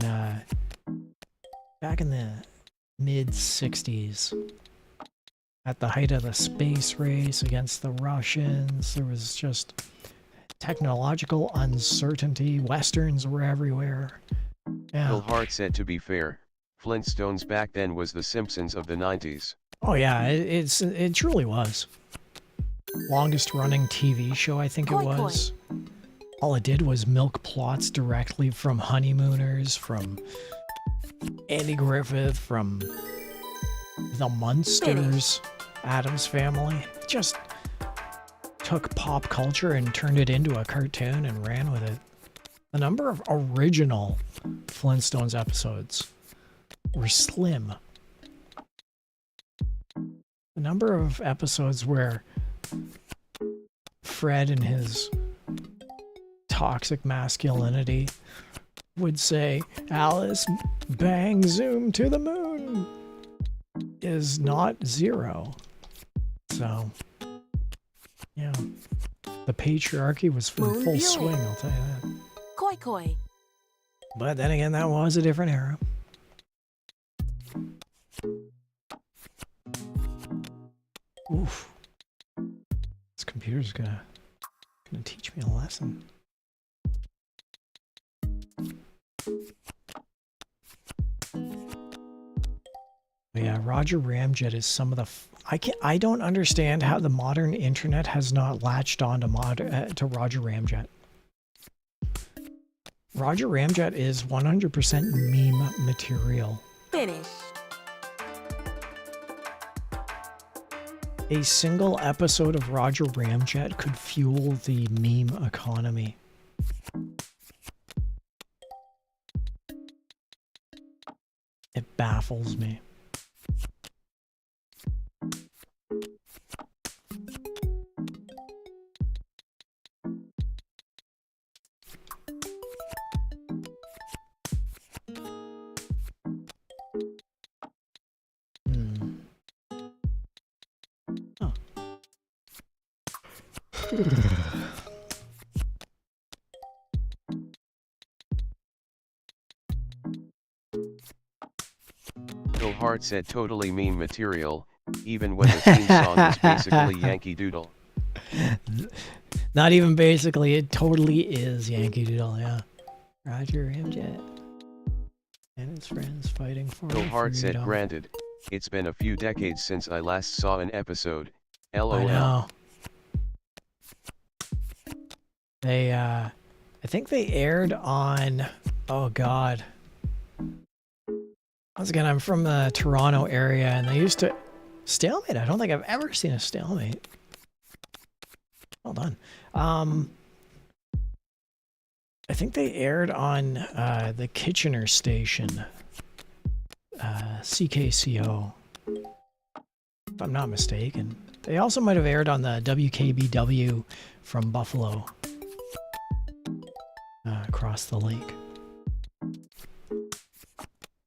back in the mid-60s. At the height of the space race against the Russians, there was just technological uncertainty. Westerns were everywhere. Yeah. Bill Hart said to be fair, Flintstones back then was the Simpsons of the 90s. Oh yeah, it truly was. Longest running TV show, I think it Koi was. All it did was milk plots directly from Honeymooners, from Andy Griffith, from the Munsters, Addams Family. Just took pop culture and turned it into a cartoon and ran with it. The number of original Flintstones episodes were slim. The number of episodes where Fred and his toxic masculinity would say, "Alice, bang, zoom to the moon," is not zero. So, yeah. The patriarchy was in Moon full viewing. swing, I'll tell you that. Koi koi. But then again, that was a different era. Oof. This computer's gonna teach me a lesson. But yeah, Roger Ramjet is some of the... I don't understand how the modern internet has not latched on to Roger Ramjet. Roger Ramjet is 100% meme material. Finish. A single episode of Roger Ramjet could fuel the meme economy. It baffles me. Bill Hart said totally meme material, even when the theme song is basically Yankee Doodle. Not even basically, it totally is Yankee Doodle, yeah. Roger VRChat and his friends fighting for Bill Hart said freedom. granted, it's been a few decades since I last saw an episode, LOL. I know. They, I think they aired on, oh god. Once again, I'm from the Toronto area, and they used to... Stalemate? I don't think I've ever seen a stalemate. Well done. I think they aired on the Kitchener station. CKCO. If I'm not mistaken. They also might have aired on the WKBW from Buffalo. Across the lake.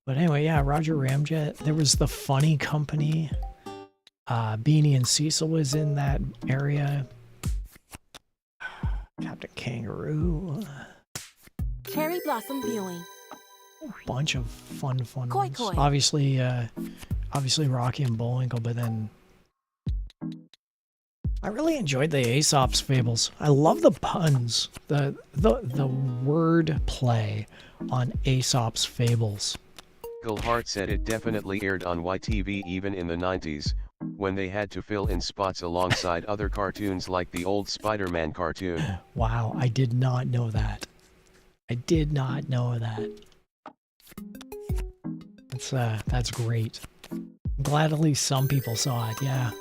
But anyway, yeah, Roger VRChat. There was the Funny Company. Beanie and Cecil was in that area. Captain Kangaroo. Cherry Blossom Viewing. A bunch of fun Koi ones. Koi. Obviously Rocky and Bullwinkle, but then I really enjoyed the Aesop's Fables. I love the puns, the word play on Aesop's Fables. Bill Hart said it definitely aired on YTV even in the 90s, when they had to fill in spots alongside other cartoons like the old Spider-Man cartoon. Wow, I did not know that. I did not know that. That's great. I'm glad at least some people saw it, yeah.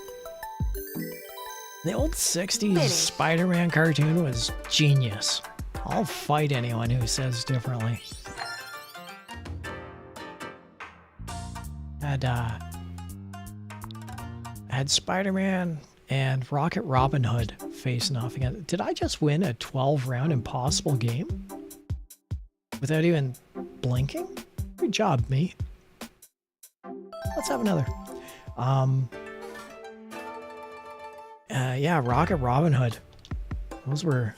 The old 60s Spider-Man cartoon was genius. I'll fight anyone who says differently. Had Spider-Man and Rocket Robin Hood facing off again. Did I just win a 12-round impossible game? Without even blinking? Good job, me. Let's have another. Yeah, Rocket Robin Hood. Those were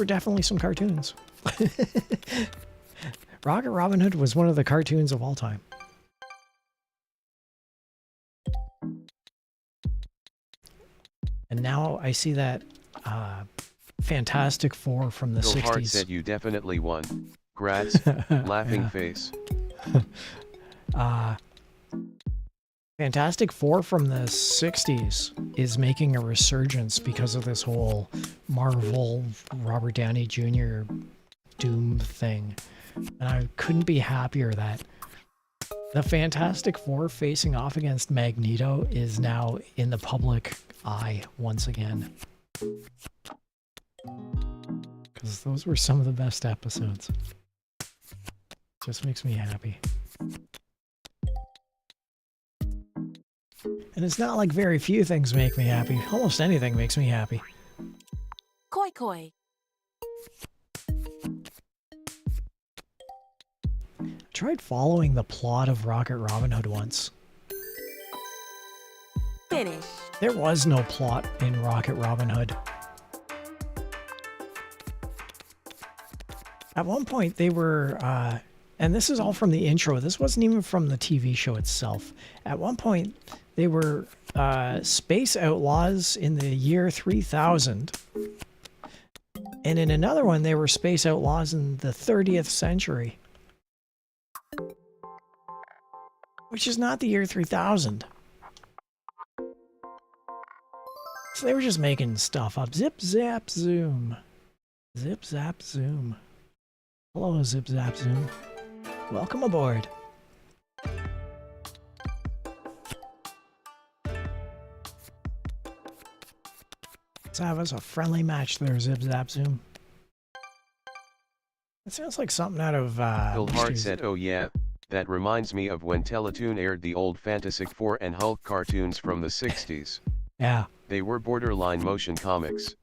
definitely some cartoons. Rocket Robin Hood was one of the cartoons of all time. And now I see that Fantastic Four from the Bill 60s. Hart said you definitely won. Grats, laughing Yeah. face. Fantastic Four from the 60s is making a resurgence because of this whole Marvel Robert Downey Jr. Doom thing. And I couldn't be happier that the Fantastic Four facing off against Magneto is now in the public eye once again. Because those were some of the best episodes. Just makes me happy. And it's not like very few things make me happy. Almost anything makes me happy. Koi Koi. I tried following the plot of Rocket Robin Hood once. Finish. There was no plot in Rocket Robin Hood. At one point they were, and this is all from the intro, this wasn't even from the TV show itself. At one point they were space outlaws in the year 3000. And in another one they were space outlaws in the 30th century. Which is not the year 3000. So they were just making stuff up. Zip, zap, zoom. Zip, zap, zoom. Hello, Zip, zap, zoom. Welcome aboard. Let's have us a friendly match there, Zip, zap, zoom. That sounds like something out of, Bill Hart said, oh yeah, that reminds me of when Teletoon aired the old Fantastic Four and Hulk cartoons from the 60s. Yeah. They were borderline motion comics.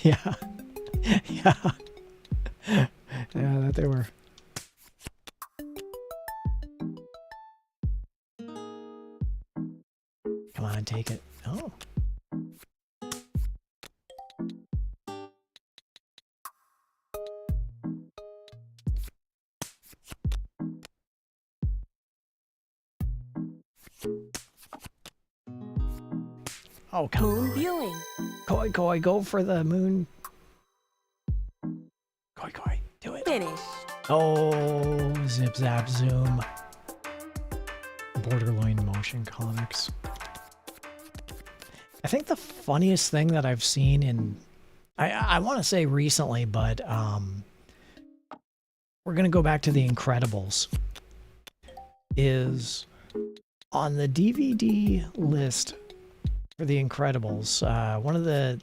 Yeah. Yeah. Yeah, that they were. Come on, take it. Oh. Oh, come Moon on. viewing. Koi Koi, go for the moon. Koi Koi, do it. Finish. Oh, zip zap zoom. Borderline motion comics. I think the funniest thing that I've seen in, I want to say recently, but we're going to go back to The Incredibles, is on the DVD list for The Incredibles, one of the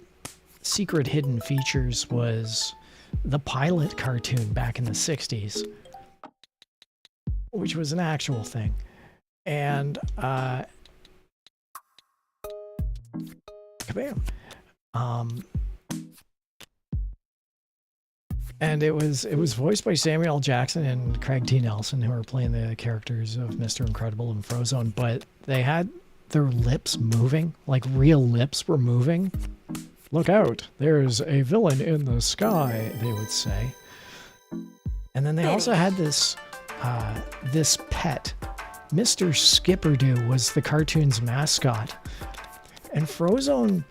secret hidden features was the pilot cartoon back in the 60s, which was an actual thing. And kabam. And it was voiced by Samuel L. Jackson and Craig T. Nelson, who were playing the characters of Mr. Incredible and Frozone, but they had their lips moving, like real lips were moving. Look out, there's a villain in the sky, they would say. And then they also had this this pet. Mr. Skipperdoo was the cartoon's mascot. And Frozone,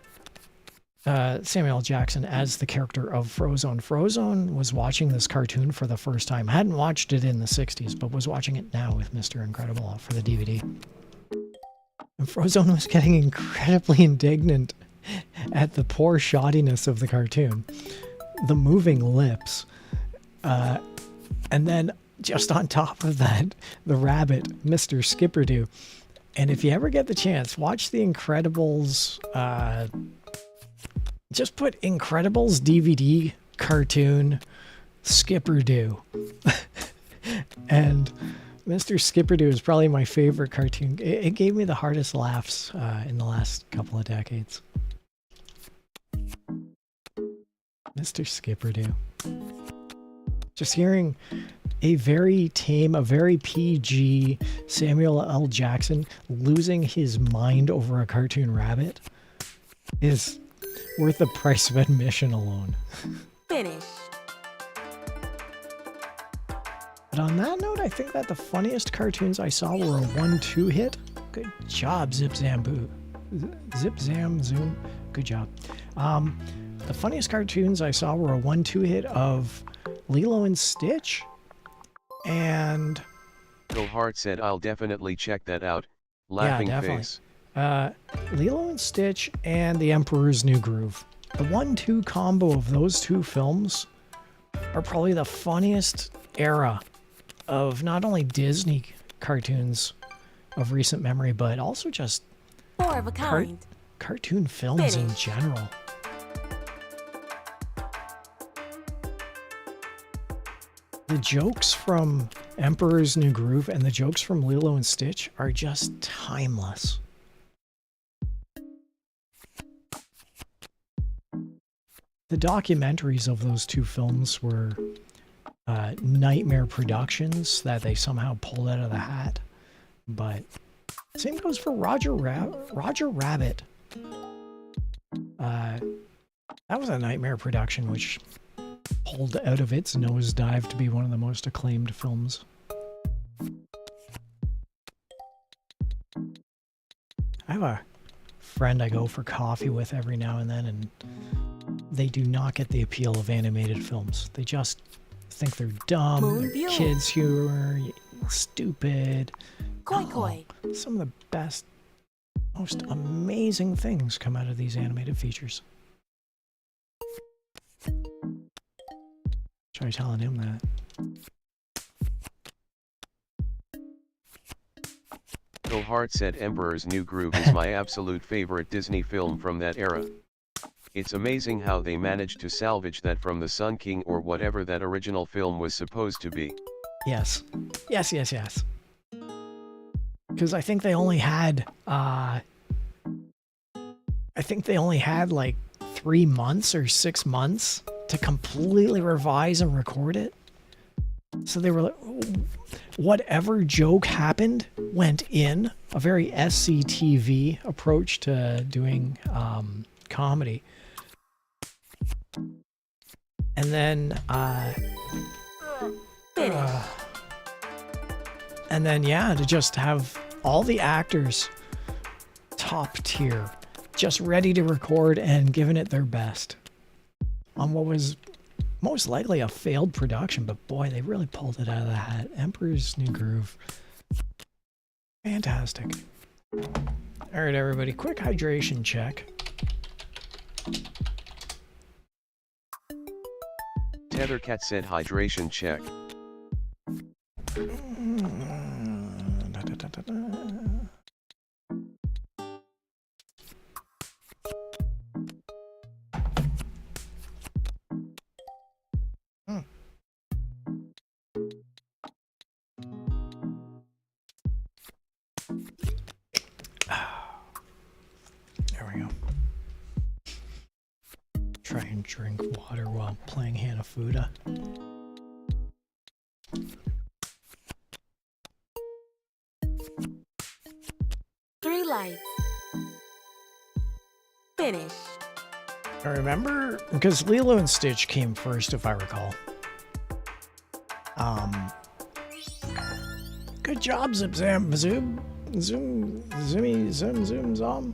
Samuel L. Jackson as the character of Frozone. Frozone was watching this cartoon for the first time. Hadn't watched it in the 60s, but was watching it now with Mr. Incredible for the DVD. And Frozone was getting incredibly indignant at the poor shoddiness of the cartoon. The moving lips. And then just on top of that, the rabbit, Mr. Skipperdoo. And if you ever get the chance, watch The Incredibles. Just put Incredibles DVD cartoon Skipperdoo. And Mr. Skipperdoo is probably my favorite cartoon. It gave me the hardest laughs in the last couple of decades. Mr. Skipperdoo. Just hearing a very tame, a very PG Samuel L. Jackson losing his mind over a cartoon rabbit is worth the price of admission alone. Finish. But on that note, I think that the funniest cartoons I saw were a 1-2 hit. Good job, Zip Zam Boo. Zip Zam Zoom. Good job. The funniest cartoons I saw were a 1-2 hit of Lilo and Stitch and... Go Hart said I'll definitely check that out. Laughing face. Lilo and Stitch and The Emperor's New Groove. The 1-2 combo of those two films are probably the funniest era of not only Disney cartoons of recent memory, but also just 4 of a kind. cartoon films in Finish. general. The jokes from Emperor's New Groove and the jokes from Lilo and Stitch are just timeless. The documentaries of those two films were nightmare productions that they somehow pulled out of the hat. But same goes for Roger Rabbit. That was a nightmare production which pulled out of its nosedive to be one of the most acclaimed films. I have a friend I go for coffee with every now and then, and they do not get the appeal of animated films. They just think they're dumb, they're kids' humor, stupid. Koi Koi. Some of the best, most amazing things come out of these animated features. Try telling him that. Go Hart said Emperor's New Groove is my absolute favorite Disney film from that era. It's amazing how they managed to salvage that from the Sun King or whatever that original film was supposed to be. Yes. Yes, yes, yes. Because I think they only had, like 3 months or 6 months to completely revise and record it. So they were like, whatever joke happened went in, a very SCTV approach to doing comedy. And then, yeah, to just have all the actors, top tier, just ready to record and giving it their best on what was most likely a failed production, but boy, they really pulled it out of the hat. Emperor's New Groove. Fantastic. All right, everybody, quick hydration check. Tethercat said hydration check. There we go. Try and drink water while playing Hanafuda. Three lights. Finish. I remember because Lilo and Stitch came first, if I recall. Good job, Zip Zam Zoom Zoom Zimmy Zoom Zoom Zom.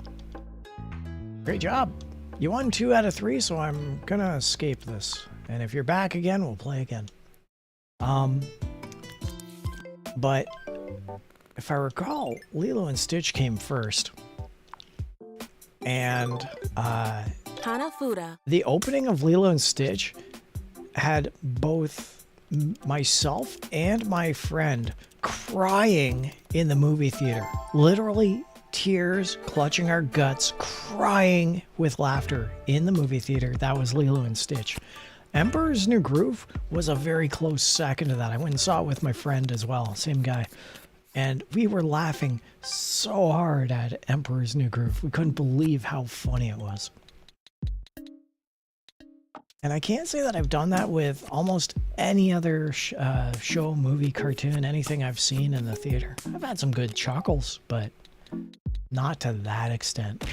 Great job. You won 2 out of 3, so I'm gonna escape this. And if you're back again, we'll play again. But if I recall, Lilo and Stitch came first. And Hanafuda. the opening of Lilo and Stitch had both myself and my friend crying in the movie theater. Literally tears clutching our guts, crying with laughter in the movie theater. That was Lilo and Stitch. Emperor's New Groove was a very close second to that. I went and saw it with my friend as well, same guy. And we were laughing so hard at Emperor's New Groove. We couldn't believe how funny it was. And I can't say that I've done that with almost any other show, movie, cartoon, anything I've seen in the theater. I've had some good chuckles, but not to that extent.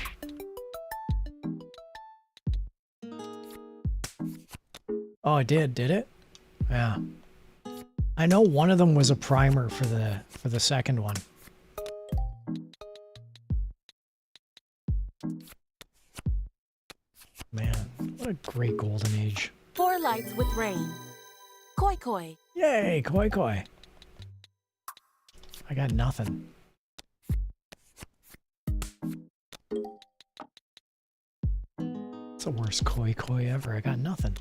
Oh, it did it? Yeah. I know one of them was a primer for the second one. Man, what a great golden age. 4 lights with rain. Koi koi. Yay, koi koi. I got nothing. It's the worst koi koi ever. I got nothing.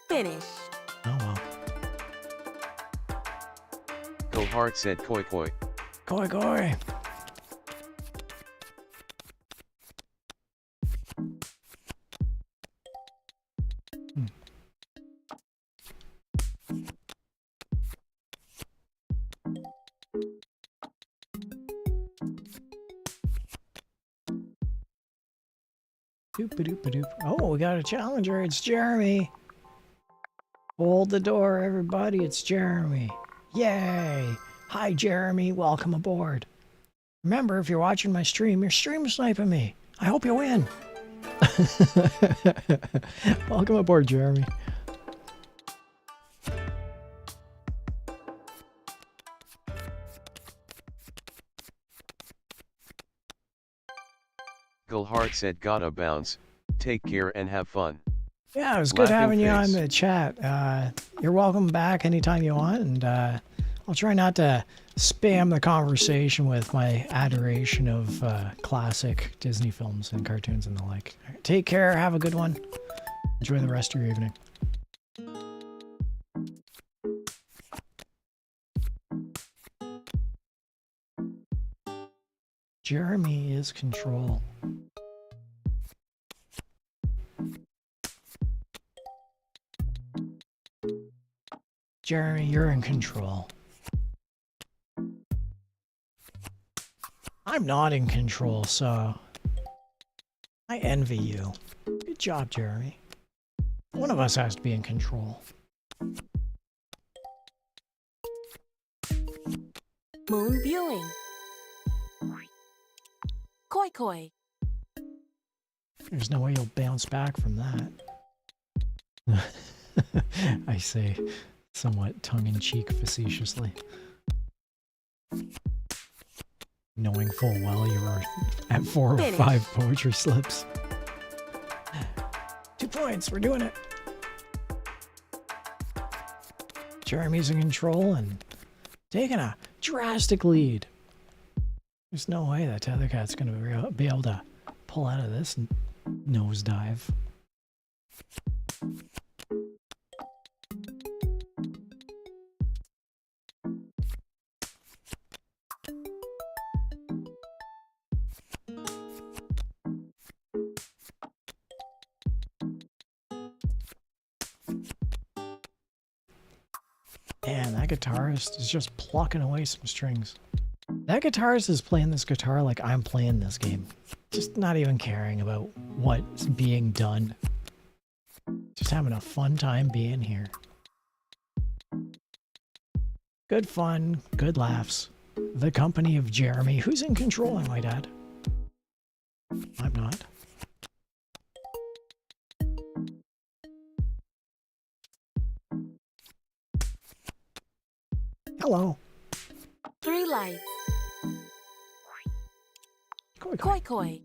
Finish. Oh well. Go Hard said koi koi. Koi koi. Doop-a-doop-a-doop. Oh, we got a challenger. It's Jeremy. Hold the door, everybody. It's Jeremy. Yay. Hi, Jeremy. Welcome aboard. Remember, if you're watching my stream, you're stream sniping me. I hope you win. Welcome aboard, Jeremy. Gulhart said gotta bounce, take care and have fun. Yeah, it was good Laughing having you on face. the chat. You're welcome back anytime you want, and I'll try not to spam the conversation with my adoration of classic Disney films and cartoons and the like. Take care, have a good one. Enjoy the rest of your evening. Jeremy is control. Jeremy, you're in control. I'm not in control, so I envy you. Good job, Jeremy. One of us has to be in control. Moon viewing. Koi koi. There's no way you'll bounce back from that. I say, somewhat tongue-in-cheek facetiously. Knowing full well you were at 4 or 5 poetry slips. 2 points, we're doing it. Jeremy's in control and taking a drastic lead. There's no way that Tethercat's going to be able to pull out of this nosedive. Man, that guitarist is just plucking away some strings. That guitarist is playing this guitar like I'm playing this game. Just not even caring about what's being done. Just having a fun time being here. Good fun, good laughs. The company of Jeremy, who's in control, I might add. I'm not. Hello. 3 lights. Koi Koi koi.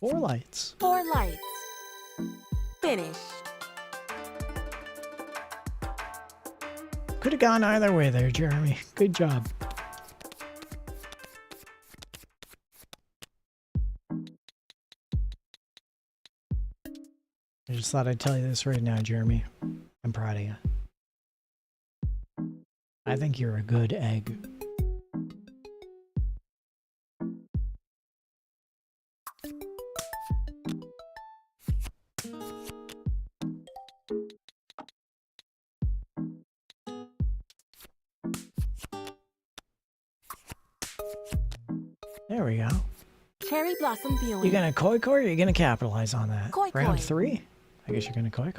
Four lights. 4 lights. Finish. Could have gone either way there, Jeremy. Good job. I just thought I'd tell you this right now, Jeremy. I'm proud of you. I think you're a good egg. There we go. Cherry blossom viewing. You gonna koi or are you gonna capitalize on that? Koi Round koi. 3? I guess you're gonna koi.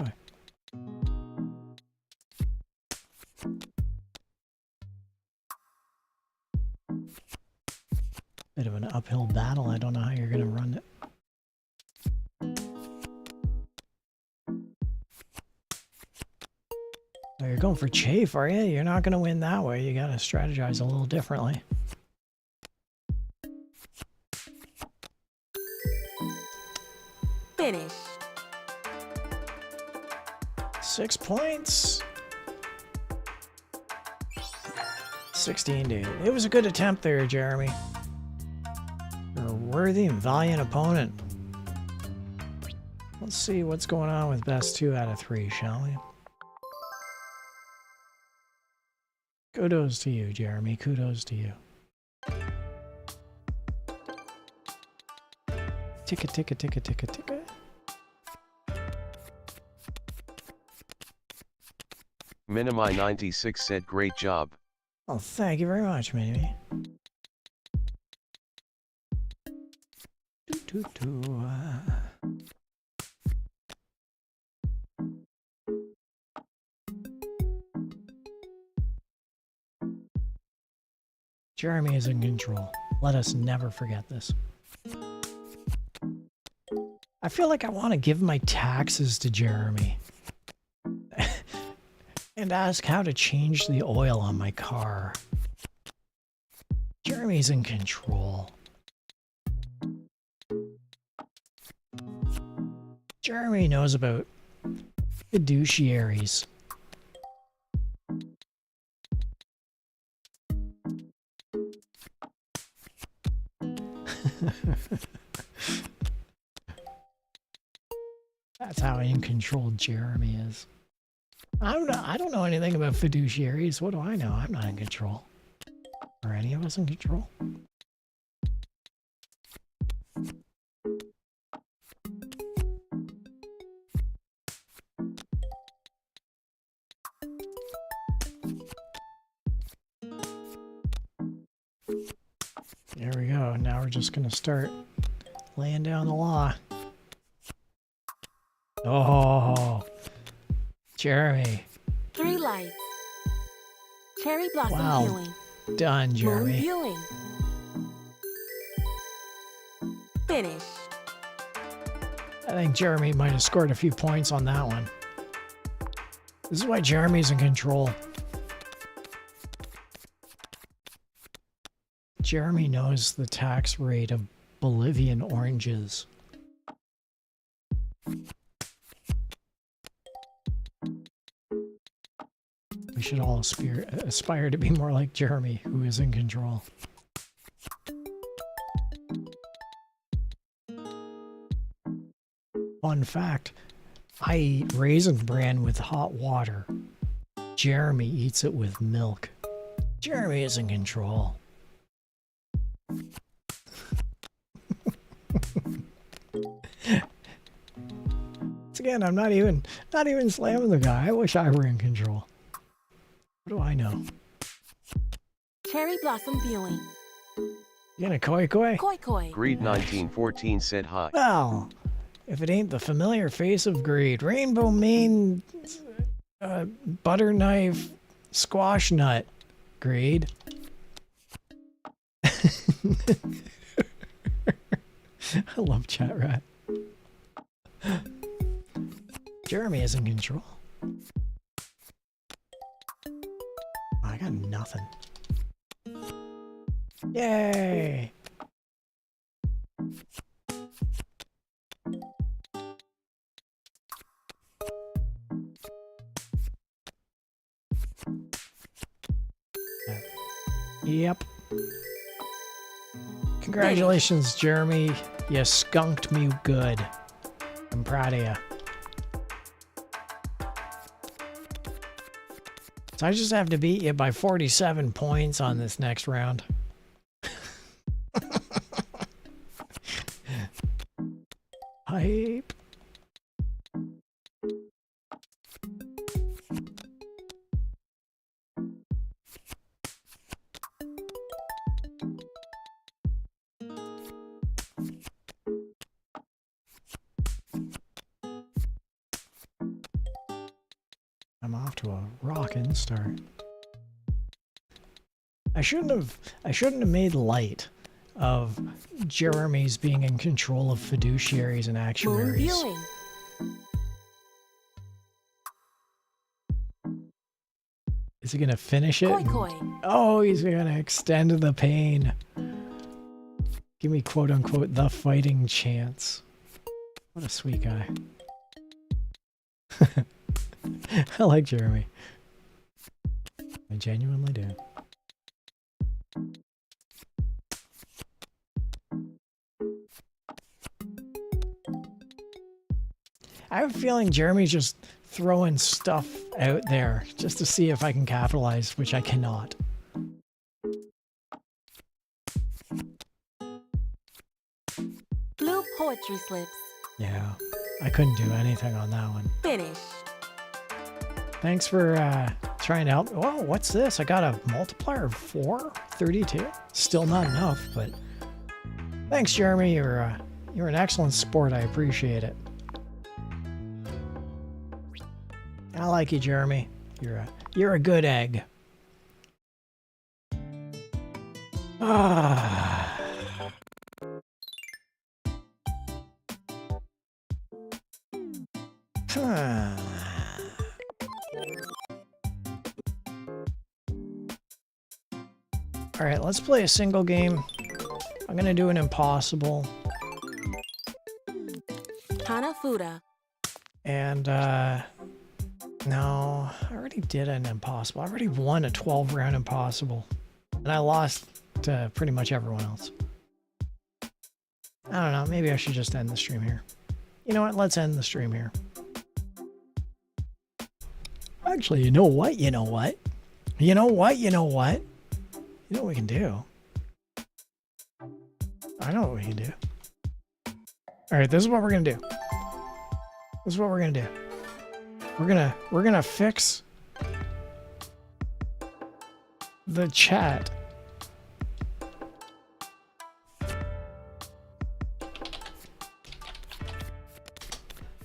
Bit of an uphill battle. I don't know how you're gonna run it. Oh, you're going for chafe, are you? You're not gonna win that way. You gotta strategize a little differently. Finish. 6 points. 16 to 8. It was a good attempt there, Jeremy. You're a worthy and valiant opponent. Let's see what's going on with best 2 out of 3, shall we? Kudos to you, Jeremy. Kudos to you. Ticka, ticka, ticka, ticka, ticka. Minimi 96 said great job. Oh, thank you very much, Minnie. Jeremy is in control. Let us never forget this. I feel like I want to give my taxes to Jeremy. And ask how to change the oil on my car. Jeremy's in control. Jeremy knows about fiduciaries. That's how in control Jeremy is. I don't know anything about fiduciaries. What do I know? I'm not in control. Are any of us in control? There we go. Now we're just going to start laying down the law. Oh, Jeremy. 3 lights. Cherry blossom Wow. viewing. Done, Moon Jeremy. viewing. Finish. I think Jeremy might have scored a few points on that one. This is why Jeremy's in control. Jeremy knows the tax rate of Bolivian oranges. We should all aspire to be more like Jeremy, who is in control. Fun fact, I eat Raisin Bran with hot water. Jeremy eats it with milk. Jeremy is in control. Once again, I'm not even slamming the guy. I wish I were in control. What do I know? Cherry blossom viewing. You gonna koi? Koi. Greed 1914 said hi. Well, if it ain't the familiar face of greed, rainbow mane, butter knife, squash nut, greed. I love chat rat. Jeremy is in control. I got nothing. Yay! Yep. Congratulations, Jeremy. You skunked me good. I'm proud of you. So I just have to beat you by 47 points on this next round. Hype. I'm off to a rockin' start. I shouldn't have made light of Jeremy's being in control of fiduciaries and Moon actuaries. viewing. Is he gonna finish it? Koi. Oh, he's gonna extend the pain. Give me quote unquote the fighting chance. What a sweet guy. I like Jeremy. I genuinely do. I have a feeling Jeremy's just throwing stuff out there just to see if I can capitalize, which I cannot. Blue poetry slips. Yeah, I couldn't do anything on that one. Finish. Thanks for trying to help. Oh, what's this? I got a multiplier of 4? 32? Still not enough, but thanks, Jeremy. You're an excellent sport. I appreciate it. I like you, Jeremy. You're a good egg. Ah. Huh. All right, let's play a single game. I'm gonna do an impossible. Hanafuda. And no, I already did an impossible. I already won a 12-round impossible, and I lost to pretty much everyone else. I don't know. Maybe I should just end the stream here. You know what? Let's end the stream here. Actually, you know what? You know what? You know what? You know what? You know what we can do? I know what we can do. All right, this is what we're gonna do. This is what we're gonna do. We're gonna fix the chat.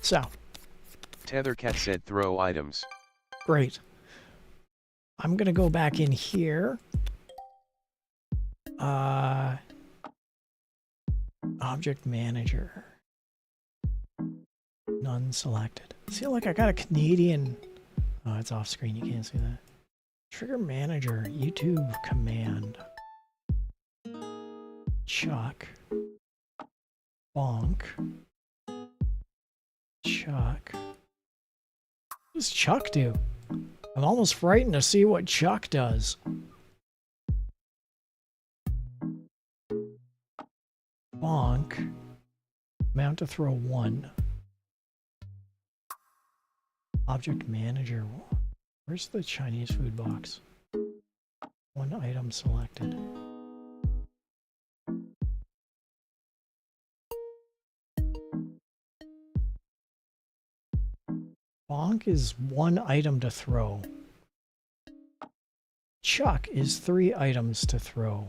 So, Tethercat said throw items. Great. I'm gonna go back in here. Object manager. None selected. See, like I got a Canadian. Oh, it's off screen. You can't see that. Trigger manager. YouTube command. Chuck. Bonk. Chuck. What does Chuck do? I'm almost frightened to see what Chuck does. Bonk. Amount to throw 1. Object manager. Where's the Chinese food box? 1 item selected. Bonk is 1 item to throw. Chuck is 3 items to throw.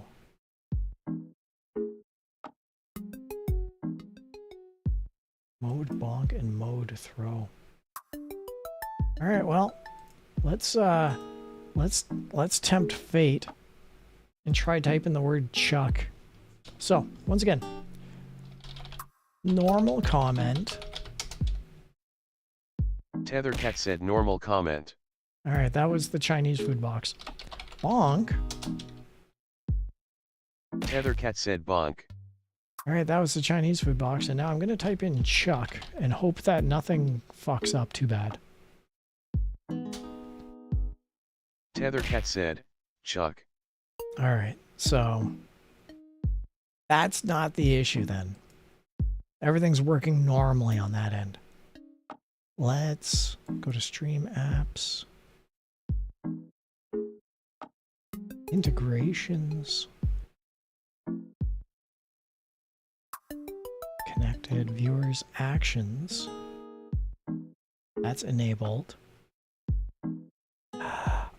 Mode bonk and mode throw. All right, well, let's tempt fate and try typing the word Chuck. So, once again, normal comment. Tethercat said normal comment. All right, that was the Chinese food box. Bonk. Tethercat said bonk. All right, that was the Chinese food box, and now I'm going to type in Chuck and hope that nothing fucks up too bad. Tethercat said, Chuck. All right, so that's not the issue then. Everything's working normally on that end. Let's go to Stream Apps. Integrations. Connected viewers actions. That's enabled.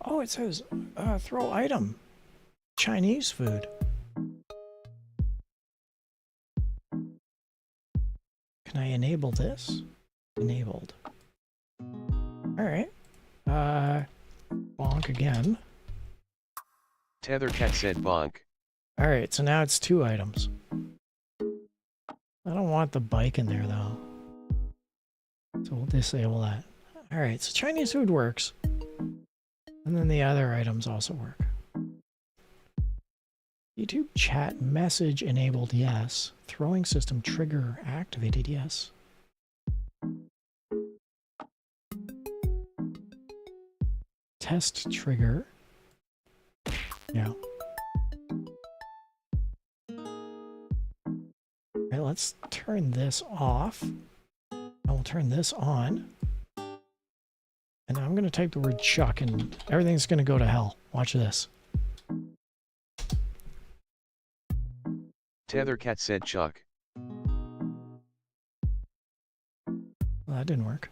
Oh, it says throw item. Chinese food. Can I enable this? Enabled. All right. Bonk again. Tethercat said bonk. All right, so now it's 2 items. I don't want the bike in there though. So we'll disable that. All right, so Chinese food works. And then the other items also work. YouTube chat message enabled, yes. Throwing system trigger activated, yes. Test trigger. Yeah. Alright, let's turn this off. And we'll turn this on. And now I'm going to type the word Chuck and everything's going to go to hell. Watch this. Tethercat said Chuck. Well, that didn't work.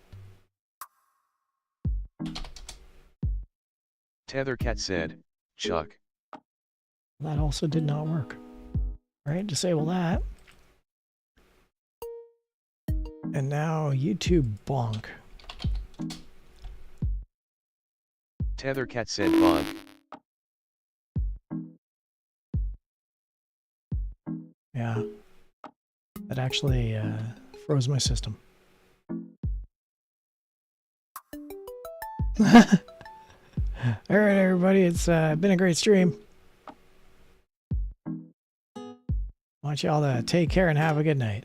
Tethercat said, Chuck. That also did not work. All right, disable that. And now YouTube bonk. Tethercat said bonk. Yeah. That actually froze my system. All right, everybody, it's been a great stream. Want y'all to take care and have a good night.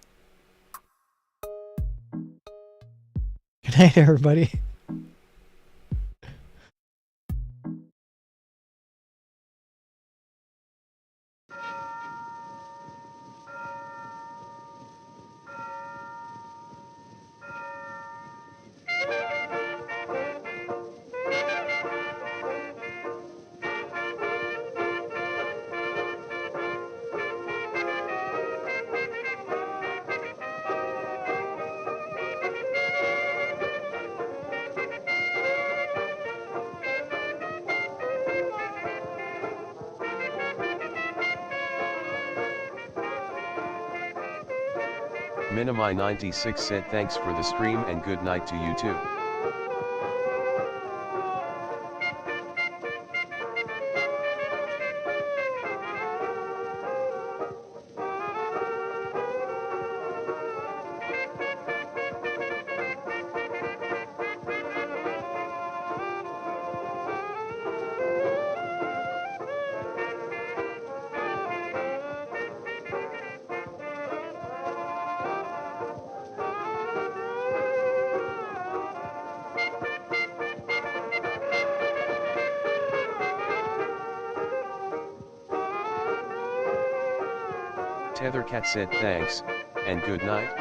Good night, everybody. Minimi96 said thanks for the stream and good night to you too. Tethercat said thanks, and good night.